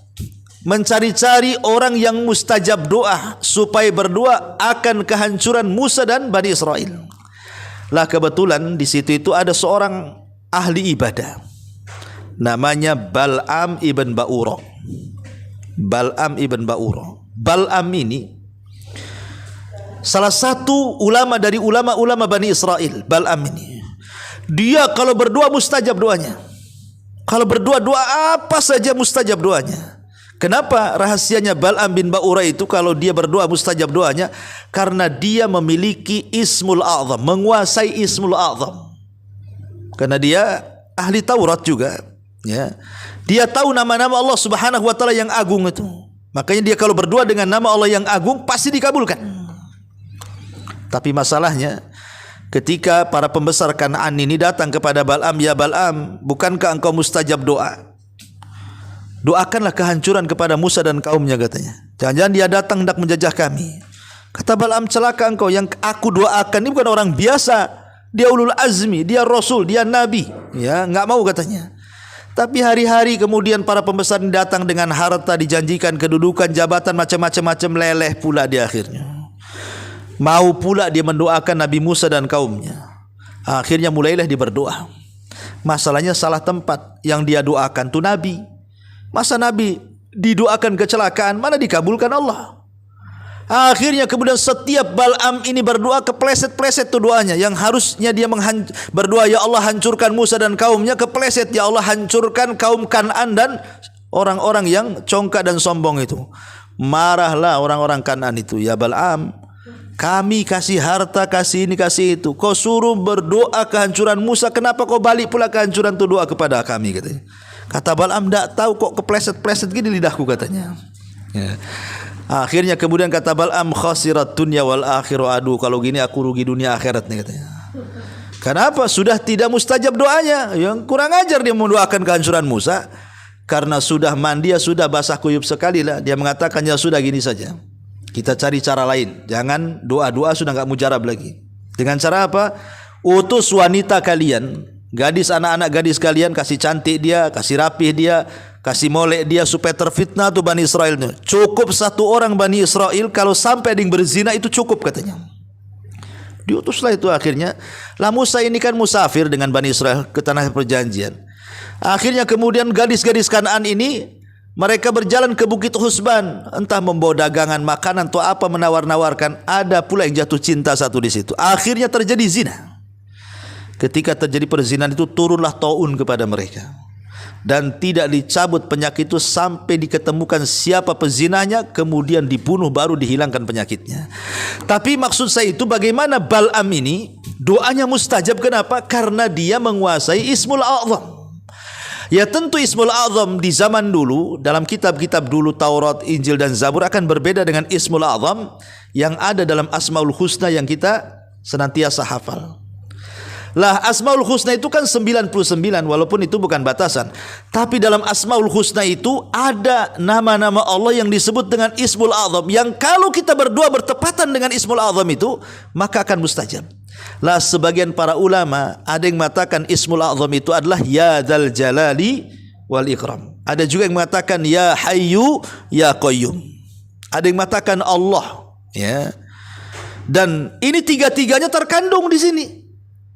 mencari-cari orang yang mustajab doa supaya berdoa akan kehancuran Musa dan Bani Israel. Lah kebetulan di situ itu ada seorang ahli ibadah namanya Bal'am ibn Ba'ura. Bal'am ibn Ba'ura. Bal'am ini salah satu ulama dari ulama-ulama Bani Israel. Bal'am ini, dia kalau berdoa mustajab doanya. Kalau berdoa doa apa saja mustajab doanya. Kenapa rahasianya Bal'am bin Ba'ura itu kalau dia berdoa mustajab doanya? Karena dia memiliki Ismul A'zam, menguasai Ismul A'zam. Karena dia ahli Taurat juga, ya. Dia tahu nama-nama Allah Subhanahu wa taala yang agung itu. Makanya dia kalau berdoa dengan nama Allah yang agung pasti dikabulkan. Tapi masalahnya ketika para pembesar Kan'an ini datang kepada Bal'am, ya Bal'am, bukankah engkau mustajab doa? Doakanlah kehancuran kepada Musa dan kaumnya, katanya. Jangan-jangan dia datang hendak menjajah kami. Kata Bal'am, celaka engkau, yang aku doakan ini bukan orang biasa. Dia ulul azmi, dia rasul, dia nabi. Ya, enggak mau, katanya. Tapi hari-hari kemudian para pembesar ini datang dengan harta, dijanjikan kedudukan, jabatan, macam-macam leleh pula di akhirnya. Mau pula dia mendoakan Nabi Musa dan kaumnya. Akhirnya mulailah dia berdoa. Masalahnya salah tempat. Yang dia doakan itu Nabi. Masa Nabi didoakan kecelakaan, mana dikabulkan Allah. Akhirnya kemudian setiap Bal'am ini berdoa kepleset-pleset tuh doanya. Yang harusnya dia berdoa, ya Allah hancurkan Musa dan kaumnya, kepleset, ya Allah hancurkan kaum Kan'an dan orang-orang yang congkak dan sombong itu. Marahlah orang-orang Kan'an itu, ya Bal'am, kami kasih harta, kasih ini, kasih itu. Kau suruh berdoa kehancuran Musa, kenapa kau balik pula kehancuran itu doa kepada kami, katanya. Kata Bal'am, tak tahu kok kepleset-pleset gini lidahku, katanya. Ya. Akhirnya kemudian kata Bal'am, khasirat dunya wal akhiru, aduh kalau gini aku rugi dunia akhirat nih, katanya. Kenapa? Sudah tidak mustajab doanya. Yang kurang ajar dia mendoakan kehancuran Musa. Karena sudah mandi, sudah basah kuyup sekali lah. Dia mengatakan, ya sudah gini saja, kita cari cara lain. Jangan doa-doa sudah enggak mujarab lagi. Dengan cara apa? Utus wanita kalian, gadis, anak-anak gadis kalian, kasih cantik dia, kasih rapih dia, kasih molek dia supaya terfitnah tuh Bani Israel. Cukup satu orang Bani Israel, kalau sampai ada yang berzina itu cukup, katanya. Diutuslah itu akhirnya. Lah Musa ini kan musafir dengan Bani Israel ke tanah perjanjian. Akhirnya kemudian gadis-gadis Kan'an ini mereka berjalan ke Bukit Husban, entah membawa dagangan, makanan atau apa, menawar-nawarkan. Ada pula yang jatuh cinta satu di situ. Akhirnya terjadi zina. Ketika terjadi perzinahan itu turunlah taun kepada mereka. Dan tidak dicabut penyakit itu sampai diketemukan siapa pezinahnya, kemudian dibunuh baru dihilangkan penyakitnya. Tapi maksud saya itu bagaimana Bal'am ini doanya mustajab, kenapa? Karena dia menguasai Ismul A'zam. Ya tentu Ismul A'zam di zaman dulu, dalam kitab-kitab dulu Taurat, Injil dan Zabur akan berbeda dengan Ismul A'zam yang ada dalam Asmaul Husna yang kita senantiasa hafal. Lah Asmaul Husna itu kan 99, walaupun itu bukan batasan. Tapi dalam Asmaul Husna itu ada nama-nama Allah yang disebut dengan Ismul A'zam, yang kalau kita berdoa bertepatan dengan Ismul A'zam itu, maka akan mustajab. Lah sebagian para ulama ada yang mengatakan Ismul A'zam itu adalah Ya Dzal Jalali wal Ikram. Ada juga yang mengatakan Ya Hayyu Ya Qayyum. Ada yang mengatakan Allah, ya. Dan ini tiga-tiganya terkandung di sini.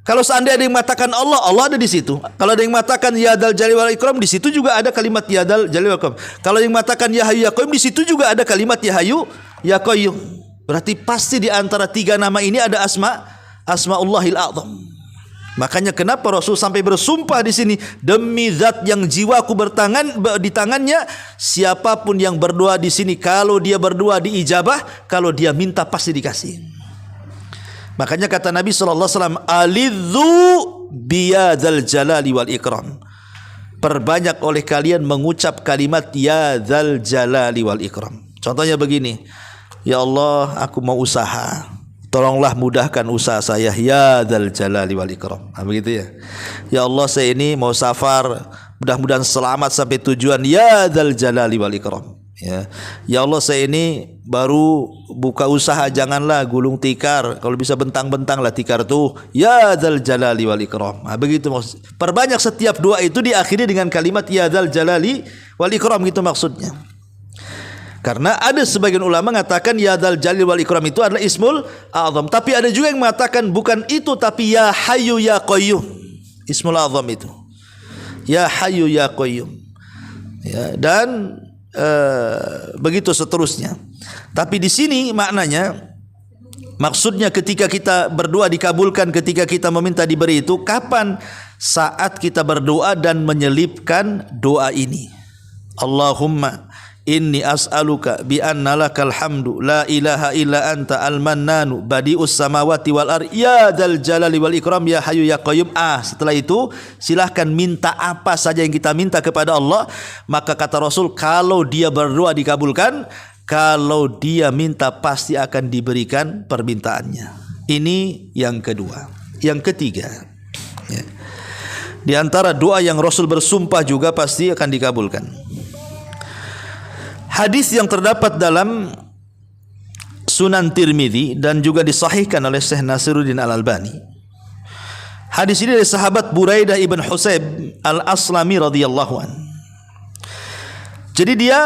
Kalau seandainya ada yang mengatakan Allah, Allah ada di situ. Kalau ada yang mengatakan Ya Dzal Jalali wal Ikram, di situ juga ada kalimat Ya Dzal Jalali wal Ikram. Kalau yang mengatakan Ya Hayyu Ya Qayyum, di situ juga ada kalimat Ya Hayyu Ya Qayyum. Berarti pasti di antara tiga nama ini ada Asmaullahil A'zam. Makanya kenapa Rasul sampai bersumpah di sini, demi zat yang jiwaku di tangannya, siapapun yang berdoa di sini, kalau dia berdoa diijabah, kalau dia minta pasti dikasih. Makanya kata Nabi SAW, alidzu biyadzal jalali wal ikram. Perbanyak oleh kalian mengucap kalimat Ya Dzal Jalali wal Ikram. Contohnya begini, ya Allah aku mau usaha, tolonglah mudahkan usaha saya, Ya Dzal Jalali wal Ikram. Nah, begitu ya. Ya Allah saya ini mau safar, mudah-mudahan selamat sampai tujuan, Ya Dzal Jalali wal Ikram. Ya Allah saya ini baru buka usaha, janganlah gulung tikar, kalau bisa bentang-bentang lah tikar tuh, Ya Dzal Jalali wal Ikram. Nah, begitu maksud. Perbanyak setiap doa itu diakhiri dengan kalimat Ya Dzal Jalali wal Ikram, gitu maksudnya. Karena ada sebagian ulama mengatakan Ya Dzal Jalali wal Ikram itu adalah Ismul A'zam. Tapi ada juga yang mengatakan bukan itu, tapi Ya Hayyu Ya Qayyum. Ismul A'zam itu Ya Hayyu Ya Qayyum, ya, dan begitu seterusnya. Tapi di sini maknanya, maksudnya ketika kita berdoa dikabulkan, ketika kita meminta diberi itu kapan? Saat kita berdoa dan menyelipkan doa ini, Allahumma inni as'aluka bi anna lakal hamdu la ilaha illa anta al-mannanu badi'us samawati wal ardh ya dzal jalali wal ikram ya hayyu ya qayyum. Setelah itu silahkan minta apa saja yang kita minta kepada Allah. Maka kata Rasul, kalau dia berdoa dikabulkan, kalau dia minta pasti akan diberikan permintaannya. Ini yang kedua. yang ketiga, ya. Di antara doa yang Rasul bersumpah juga pasti akan dikabulkan. Hadis yang terdapat dalam Sunan Tirmidzi dan juga disahihkan oleh Syekh Nasiruddin Al-Albani. Hadis ini dari sahabat Buraidah ibn Husayb Al-Aslami radhiyallahu an. Jadi dia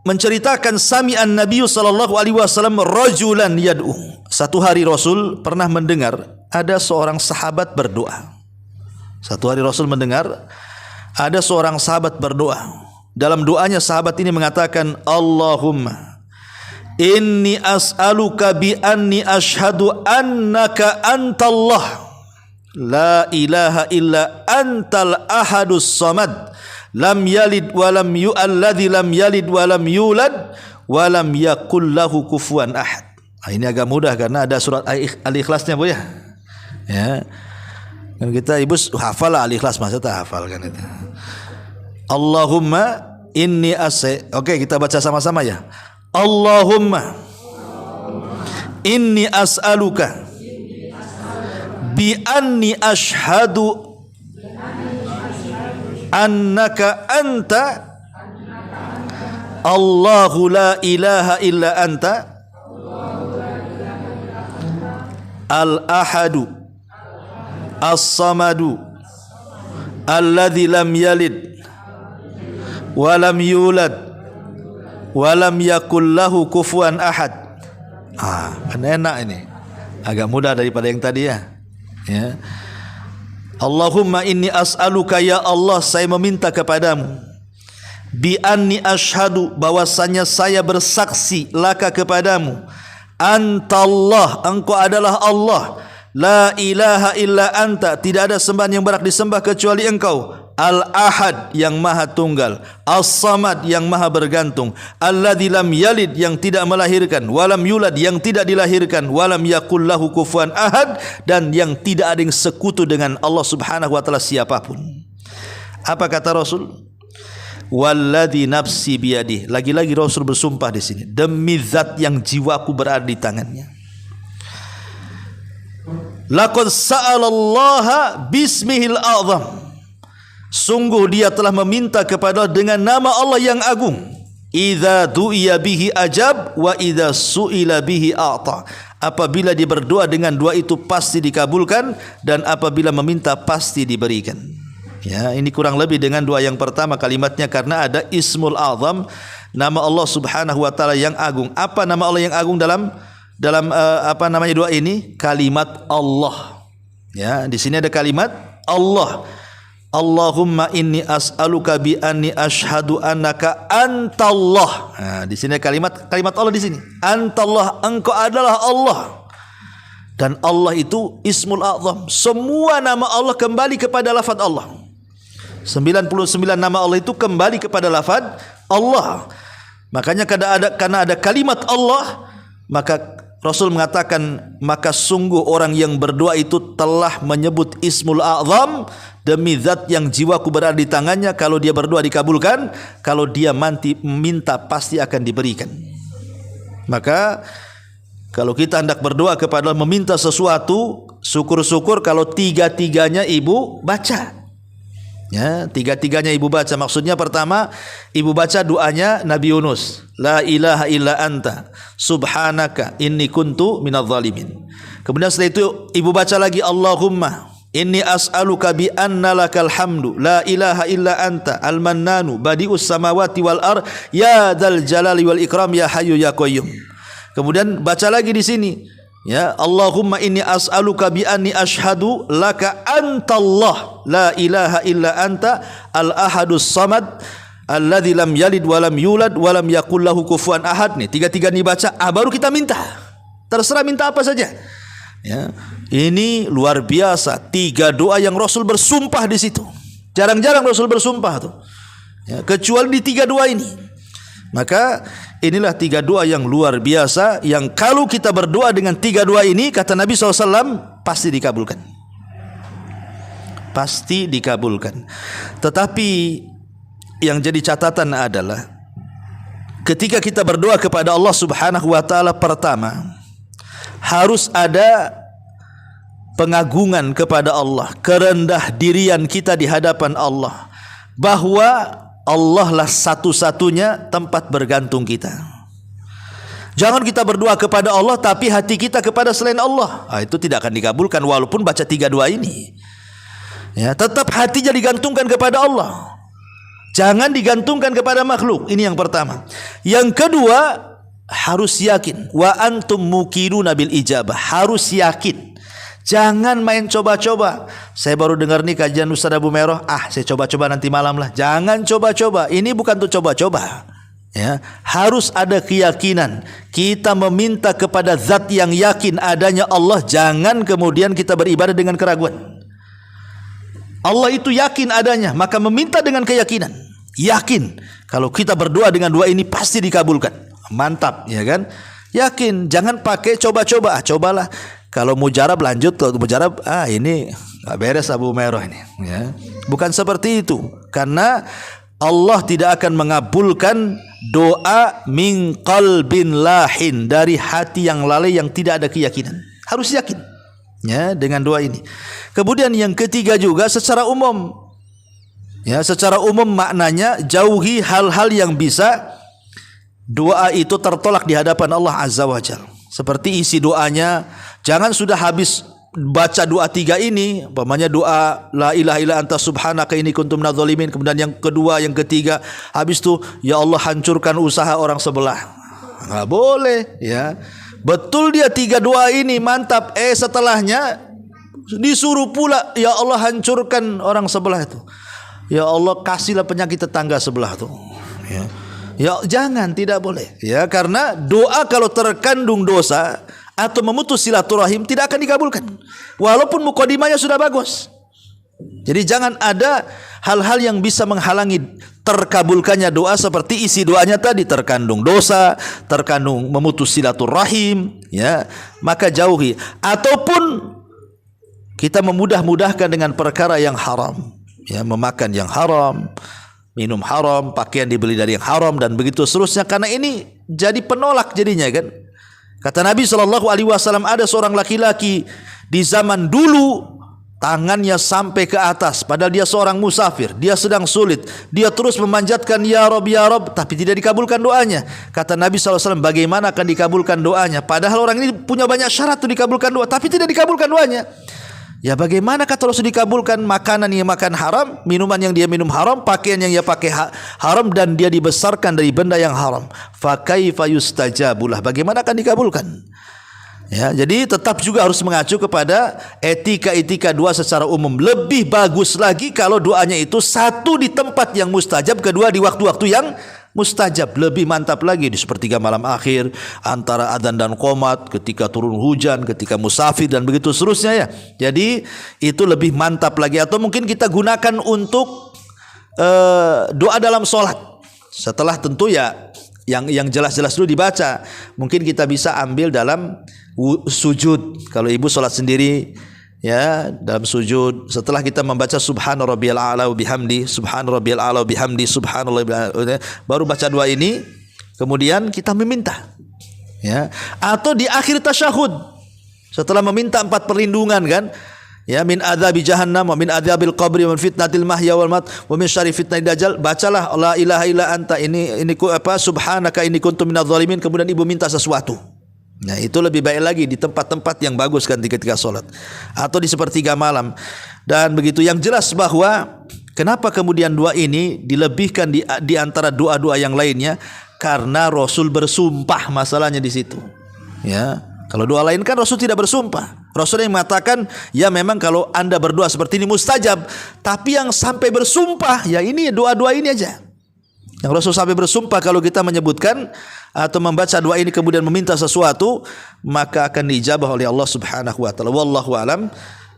menceritakan sami'an Nabi sallallahu alaihi wasallam rajulan yad'u. Satu hari Rasul pernah mendengar ada seorang sahabat berdoa. Satu hari Rasul mendengar ada seorang sahabat berdoa. Dalam doanya sahabat ini mengatakan, Allahumma inni as'aluka bi anni ashhadu annaka antallah la ilaha illa antal ahadus samad lam yalid wa lam yu'alladzi lam yalid wa lam yulad wa lam yakul lahu kufuwan ahad. Ini agak mudah karena ada surat Al-Ikhlasnya, Bu ya. Ya. Kan kita ibu hafal Al-Ikhlas, masa tak hafal kan itu. Allahumma inni Oke, kita baca sama-sama ya. Allahumma inni as'aluka bi anni ashhadu annaka anta Allahu la ilaha illa anta al-ahadu as-samadu alladzi lam yalid wa lam yulad wa lam yakul lahu kufuwan ahad. Kan enak ini. Agak mudah daripada yang tadi ya. Ya. Allahumma inni as'aluka ya Allah, saya meminta kepadamu bi anni asyhadu, bahwasanya saya bersaksi laka kepadamu, antallah, engkau adalah Allah, la ilaha illa anta, tidak ada sembahan yang berhak disembah kecuali engkau, al-ahad yang maha tunggal, as-samad yang maha bergantung, alladzi lam yalid yang tidak melahirkan, walam yulad yang tidak dilahirkan, walam yakul lahu kufuwan ahad, dan yang tidak ada yang sekutu dengan Allah Subhanahu wa taala siapapun. Apa kata Rasul? Walladzi nafsi biyadihi. Lagi-lagi Rasul bersumpah di sini, demi zat yang jiwaku berada di tangannya. Laqad sa'alallaha bismihil a'zam. Sungguh dia telah meminta kepada dengan nama Allah yang agung. Idza du'iya bihi ajab wa idza su'ila bihi a'ta. Apabila dia berdoa dengan doa itu pasti dikabulkan, dan apabila meminta pasti diberikan. Ya, ini kurang lebih dengan doa yang pertama kalimatnya, karena ada Ismul Azam, nama Allah Subhanahu wa taala yang agung. Apa nama Allah yang agung dalam apa namanya doa ini? Kalimat Allah. Ya, di sini ada kalimat Allah. Allahumma inni as'aluka bi anni asyhadu annaka antallah. Nah, di sini kalimat Allah di sini. Antallah, engkau adalah Allah. Dan Allah itu Ismul Azam. Semua nama Allah kembali kepada lafaz Allah. 99 nama Allah itu kembali kepada lafaz Allah. Makanya karena ada kalimat Allah, maka Rasul mengatakan, maka sungguh orang yang berdoa itu telah menyebut Ismul Azam, demi zat yang jiwaku berada di tangannya, kalau dia berdoa dikabulkan, kalau dia minta pasti akan diberikan. Maka kalau kita hendak berdoa kepada Allah meminta sesuatu, syukur-syukur kalau tiga-tiganya ibu baca. Ya, tiga-tiganya ibu baca. Maksudnya pertama, ibu baca doanya Nabi Yunus, la ilaha illa anta subhanaka inni kuntu minadz zalimin. Kemudian setelah itu ibu baca lagi, Allahumma inni as'aluka bi anna lakal hamdu la ilaha illa anta al-mannanu badi'us samawati wal ard ya dzal jalali wal ikram ya hayyu ya qayyum. Kemudian baca lagi di sini, ya, Allahumma inni as'aluka bi anni asyhadu laka antallah la ilaha illa anta al-ahadus samad alladzi lam yalid wa lam yulad wa lam yakul lahu kufuwan ahad. Nih, tiga-tiga ini baca, baru kita minta. Terserah minta apa saja. Ya, ini luar biasa, 3 doa yang Rasul bersumpah di situ. Jarang-jarang Rasul bersumpah tuh. Ya, kecuali di 3 doa ini. Maka inilah 3 doa yang luar biasa, yang kalau kita berdoa dengan 3 doa ini, kata Nabi SAW, pasti dikabulkan. Pasti dikabulkan. Tetapi yang jadi catatan adalah ketika kita berdoa kepada Allah Subhanahu wa taala, pertama harus ada pengagungan kepada Allah, kerendah dirian kita di hadapan Allah, bahwa Allah lah satu-satunya tempat bergantung kita. Jangan kita berdoa kepada Allah tapi hati kita kepada selain Allah. Itu tidak akan dikabulkan walaupun baca 3 doa ini. Ya, tetap hatinya digantungkan kepada Allah. Jangan digantungkan kepada makhluk. Ini yang pertama. Yang kedua, harus yakin. Wa antum muqinuna bil ijabah. Harus yakin. Jangan main coba-coba. Saya baru dengar nih kajian Ustaz Abu Meroh. Saya coba-coba nanti malam lah. Jangan coba-coba. Ini bukan untuk coba-coba. Ya, harus ada keyakinan. Kita meminta kepada zat yang yakin adanya Allah. Jangan kemudian kita beribadah dengan keraguan. Allah itu yakin adanya, maka meminta dengan keyakinan. Yakin kalau kita berdoa dengan doa ini pasti dikabulkan. Mantap, ya kan? Yakin, jangan pakai coba-coba. Cobalah. Kalau mujarab lanjut, kalau mujarab ini nggak beres Abu Meroh ini. Ya. Bukan seperti itu, karena Allah tidak akan mengabulkan doa min qalbin lahin, dari hati yang lalai yang tidak ada keyakinan. Harus yakin ya dengan doa ini. Kemudian yang ketiga juga secara umum. Ya, secara umum maknanya jauhi hal-hal yang bisa doa itu tertolak di hadapan Allah Azza wa Jalla. Seperti isi doanya, jangan sudah habis baca doa 3 ini, umpamanya doa la ilaha illa anta subhanaka inni kuntu minadz zalimin, kemudian yang kedua, yang ketiga, habis itu ya Allah hancurkan usaha orang sebelah. Enggak boleh, ya. Betul dia 3 doa ini mantap, setelahnya disuruh pula ya Allah hancurkan orang sebelah itu. Ya Allah kasihlah penyakit tetangga sebelah itu. Ya. Ya jangan, tidak boleh. Ya, karena doa kalau terkandung dosa atau memutus silaturahim tidak akan dikabulkan. Walaupun mukadimahnya sudah bagus. Jadi jangan ada hal-hal yang bisa menghalangi terkabulkannya doa seperti isi doanya tadi terkandung dosa, terkandung memutus silaturahim, ya, maka jauhi. Ataupun kita memudah-mudahkan dengan perkara yang haram, ya, memakan yang haram, minum haram, pakaian dibeli dari yang haram dan begitu seterusnya, karena ini jadi penolak jadinya kan. Kata Nabi SAW, ada seorang laki-laki di zaman dulu tangannya sampai ke atas, padahal dia seorang musafir, dia sedang sulit, dia terus memanjatkan ya Rob, tapi tidak dikabulkan doanya. Kata Nabi SAW, bagaimana akan dikabulkan doanya? Padahal orang ini punya banyak syarat untuk dikabulkan doa, tapi tidak dikabulkan doanya. Ya bagaimana kalau sudah dikabulkan makanan yang makan haram, minuman yang dia minum haram, pakaian yang dia pakai haram, dan dia dibesarkan dari benda yang haram. Fa kaifa yustajabulah, bagaimana akan dikabulkan? Ya, jadi tetap juga harus mengacu kepada etika-etika doa secara umum. Lebih bagus lagi kalau doanya itu satu di tempat yang mustajab, kedua di waktu-waktu yang mustajab. Lebih mantap lagi di sepertiga malam akhir, antara adzan dan qomat, ketika turun hujan, ketika musafir dan begitu seterusnya ya. Jadi itu lebih mantap lagi. Atau mungkin kita gunakan untuk doa dalam sholat. Setelah tentu ya yang jelas-jelas dulu dibaca. Mungkin kita bisa ambil dalam sujud. Kalau ibu sholat sendiri, ya, dalam sujud setelah kita membaca subhana rabbiyal a'la wa bihamdi, subhana rabbiyal a'la wa bihamdi, subhanallah, baru baca doa ini, kemudian kita meminta, ya. Atau di akhir tasyahud setelah meminta 4 perlindungan kan, ya, min adzabi jahannam wa min adzabil qabri wa min fitnatil mahya wal mat wa min syarri fitnatil dajjal. Bacalah la ilaha illa anta, ini subhanaka inni kuntu minadz zalimin, kemudian ibu minta sesuatu. Nah, itu lebih baik lagi di tempat-tempat yang bagus kan ketika sholat, atau di sepertiga malam. Dan begitu, yang jelas bahwa kenapa kemudian doa ini dilebihkan di antara doa-doa yang lainnya, karena Rasul bersumpah masalahnya di situ. Ya, kalau doa lain kan Rasul tidak bersumpah. Rasul yang mengatakan ya memang kalau anda berdoa seperti ini mustajab, tapi yang sampai bersumpah ya ini doa-doa ini aja. Yang Rasul sampai bersumpah kalau kita menyebutkan atau membaca doa ini kemudian meminta sesuatu, maka akan diijabah oleh Allah Subhanahu wa taala. Wallahu alam.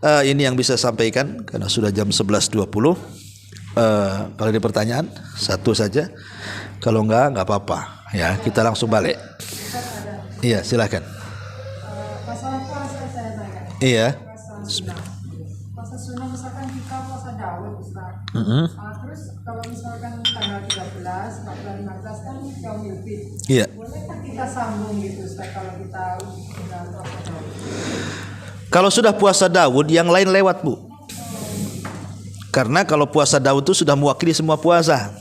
Ini yang bisa sampaikan karena sudah jam 11.20. Kalau ada pertanyaan satu saja. Kalau enggak apa-apa. Ya, kita langsung balik. Iya, silakan. Masalah puasa saya tanya. Iya. Puasa sunnah misalkan kita puasa Daud Ustaz. Terus kalau misalkan tanggal 13, 14, 15 kan Yaumul Fitr. Iya. Bolehkah kita sambung gitu Ustaz kalau kita sudah puasa Daud? Kalau sudah puasa Daud, yang lain lewat, Bu. Karena kalau puasa Daud itu sudah mewakili semua puasa.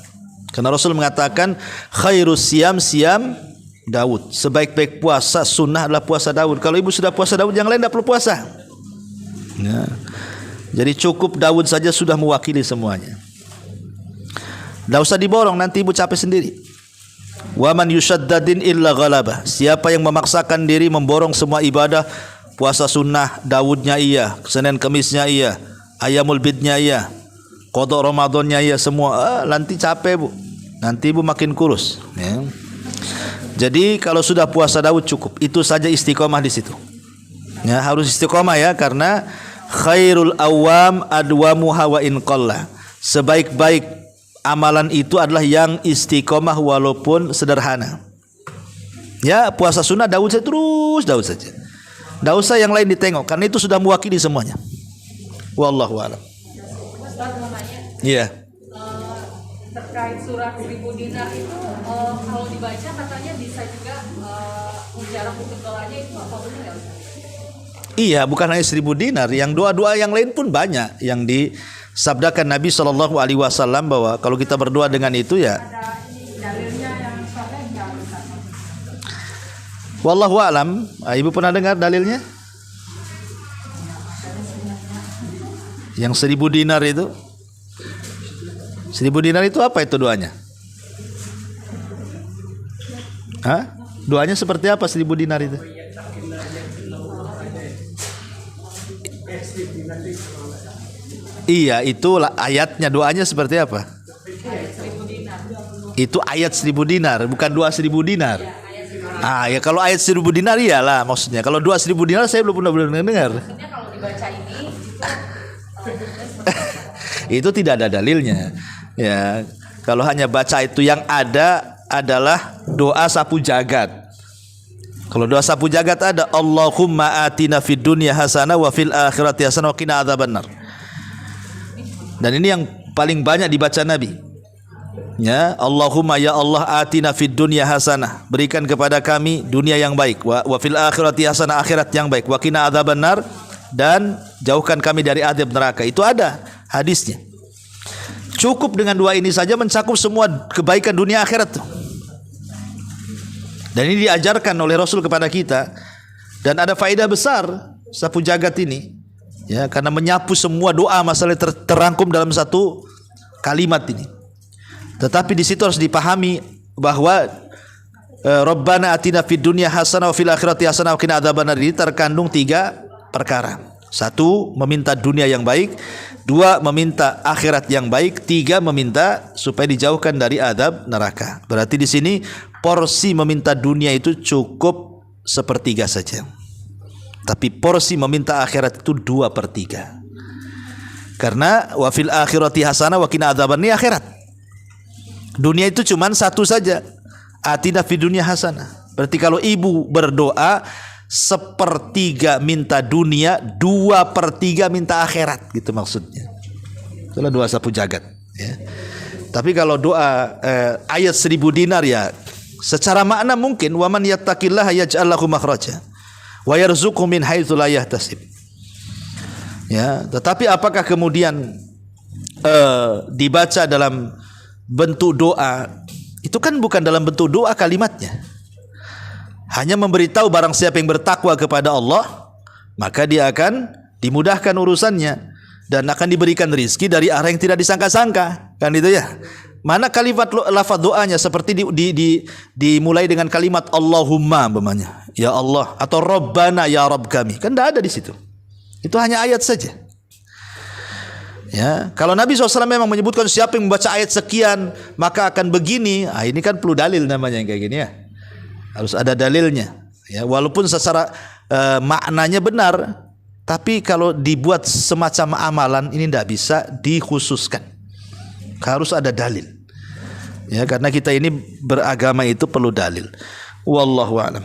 Karena Rasul mengatakan khairus siyam Daud. Sebaik-baik puasa sunnah adalah puasa Daud. Kalau ibu sudah puasa Daud, yang lain tidak perlu puasa. Ya. Jadi cukup Daud saja sudah mewakili semuanya. Tidak usah diborong, nanti ibu capek sendiri. Wa man yushaddadin illa ghalabah. Siapa yang memaksakan diri memborong semua ibadah, puasa sunnah Daudnya iya, Senin Kemisnya iya, Ayamul Bidnya iya, qada Ramadannya iya, semua nanti capek, Bu. Nanti ibu makin kurus, ya. Jadi kalau sudah puasa Daud cukup, itu saja istiqomah di situ. Ya, harus istiqomah ya, karena khairul awam adwamuha wa in qalla. Sebaik-baik amalan itu adalah yang istiqomah walaupun sederhana. Ya, puasa sunnah Daud saja terus, Daud saja. Tidak usah yang lain ditengok, karena itu sudah mewakili semuanya. Wallahu a'lam. Ustaz mau nanya. Iya. Terkait surat 1000 dinar itu kalau dibaca katanya bisa juga jarak untuk doanya itu apa benar ya Ustaz? Iya, bukan hanya 1000 dinar, yang doa-doa yang lain pun banyak yang disabdakan Nabi SAW bahwa kalau kita berdoa dengan itu ya. Ada ini dalilnya yang soleh nggak Ustaz? Wallahu a'lam. Ibu pernah dengar dalilnya? Yang 1000 dinar itu? 1000 dinar itu apa itu doanya? Hah? Doanya seperti apa 1000 dinar itu? Iya, itu ayatnya, doanya seperti apa? Itu ayat 1000 dinar, bukan doa 1000 dinar. Ya kalau ayat 1000 dinar iyalah maksudnya. Kalau doa 1000 dinar saya belum pernah dengar. Maksudnya kalau dibaca ini Itu tidak ada dalilnya. Ya, kalau hanya baca itu, yang ada adalah doa sapu jagat. Kalau doa sapu jagat ada Allahumma atina fid dunya hasanah wa fil akhirati hasanah wa qina adzabannar. Dan ini yang paling banyak dibaca Nabi. Ya, Allahumma ya Allah atina fid dunya hasanah, berikan kepada kami dunia yang baik, wa fil akhirati hasanah, akhirat yang baik, wa qina adzabannar, dan jauhkan kami dari azab neraka. Itu ada hadisnya. Cukup dengan doa ini saja mencakup semua kebaikan dunia akhirat tuh. Dan ini diajarkan oleh Rasul kepada kita, dan ada faedah besar sapu jagat ini, ya, karena menyapu semua doa masalah terangkum dalam satu kalimat ini. Tetapi di situ harus dipahami bahwa Rabbana atina fid dunya hasanah wa fil akhirati hasanah wa qina adzabannar ini terkandung 3 perkara. 1, meminta dunia yang baik. 2, meminta akhirat yang baik. 3, meminta supaya dijauhkan dari azab neraka. Berarti di sini porsi meminta dunia itu cukup 1/3 saja. Tapi porsi meminta akhirat itu 2/3. Karena wa fil akhirati hasanah wa qina adzabannar ini akhirat. Dunia itu cuma 1 saja. Atina fid dunya hasanah. Berarti kalau ibu berdoa 1/3 minta dunia, 2/3 minta akhirat, gitu maksudnya. Itulah doa sapu jagat, ya. Tapi kalau doa ayat 1000 dinar ya, secara makna mungkin waman yattaqillaha yaj'al lahu makhraja wa yarzuqhu min haitsu la yahtasib. Ya, tetapi apakah kemudian dibaca dalam bentuk doa? Itu kan bukan dalam bentuk doa kalimatnya. Hanya memberitahu barang siapa yang bertakwa kepada Allah, maka dia akan dimudahkan urusannya dan akan diberikan rizki dari arah yang tidak disangka-sangka, kan itu ya. Mana kalimat lafaz doanya seperti dimulai dengan kalimat Allahumma umpamanya, ya Allah, atau Rabbana ya Rabb kami, kan tidak ada di situ. Itu hanya ayat saja. Ya, kalau Nabi SAW memang menyebutkan siapa yang membaca ayat sekian maka akan begini, ini kan perlu dalil namanya yang kayak gini ya. Harus ada dalilnya. Ya, walaupun secara maknanya benar, tapi kalau dibuat semacam amalan ini tidak bisa dikhususkan. Harus ada dalil. Ya, karena kita ini beragama itu perlu dalil. Wallahu a'lam.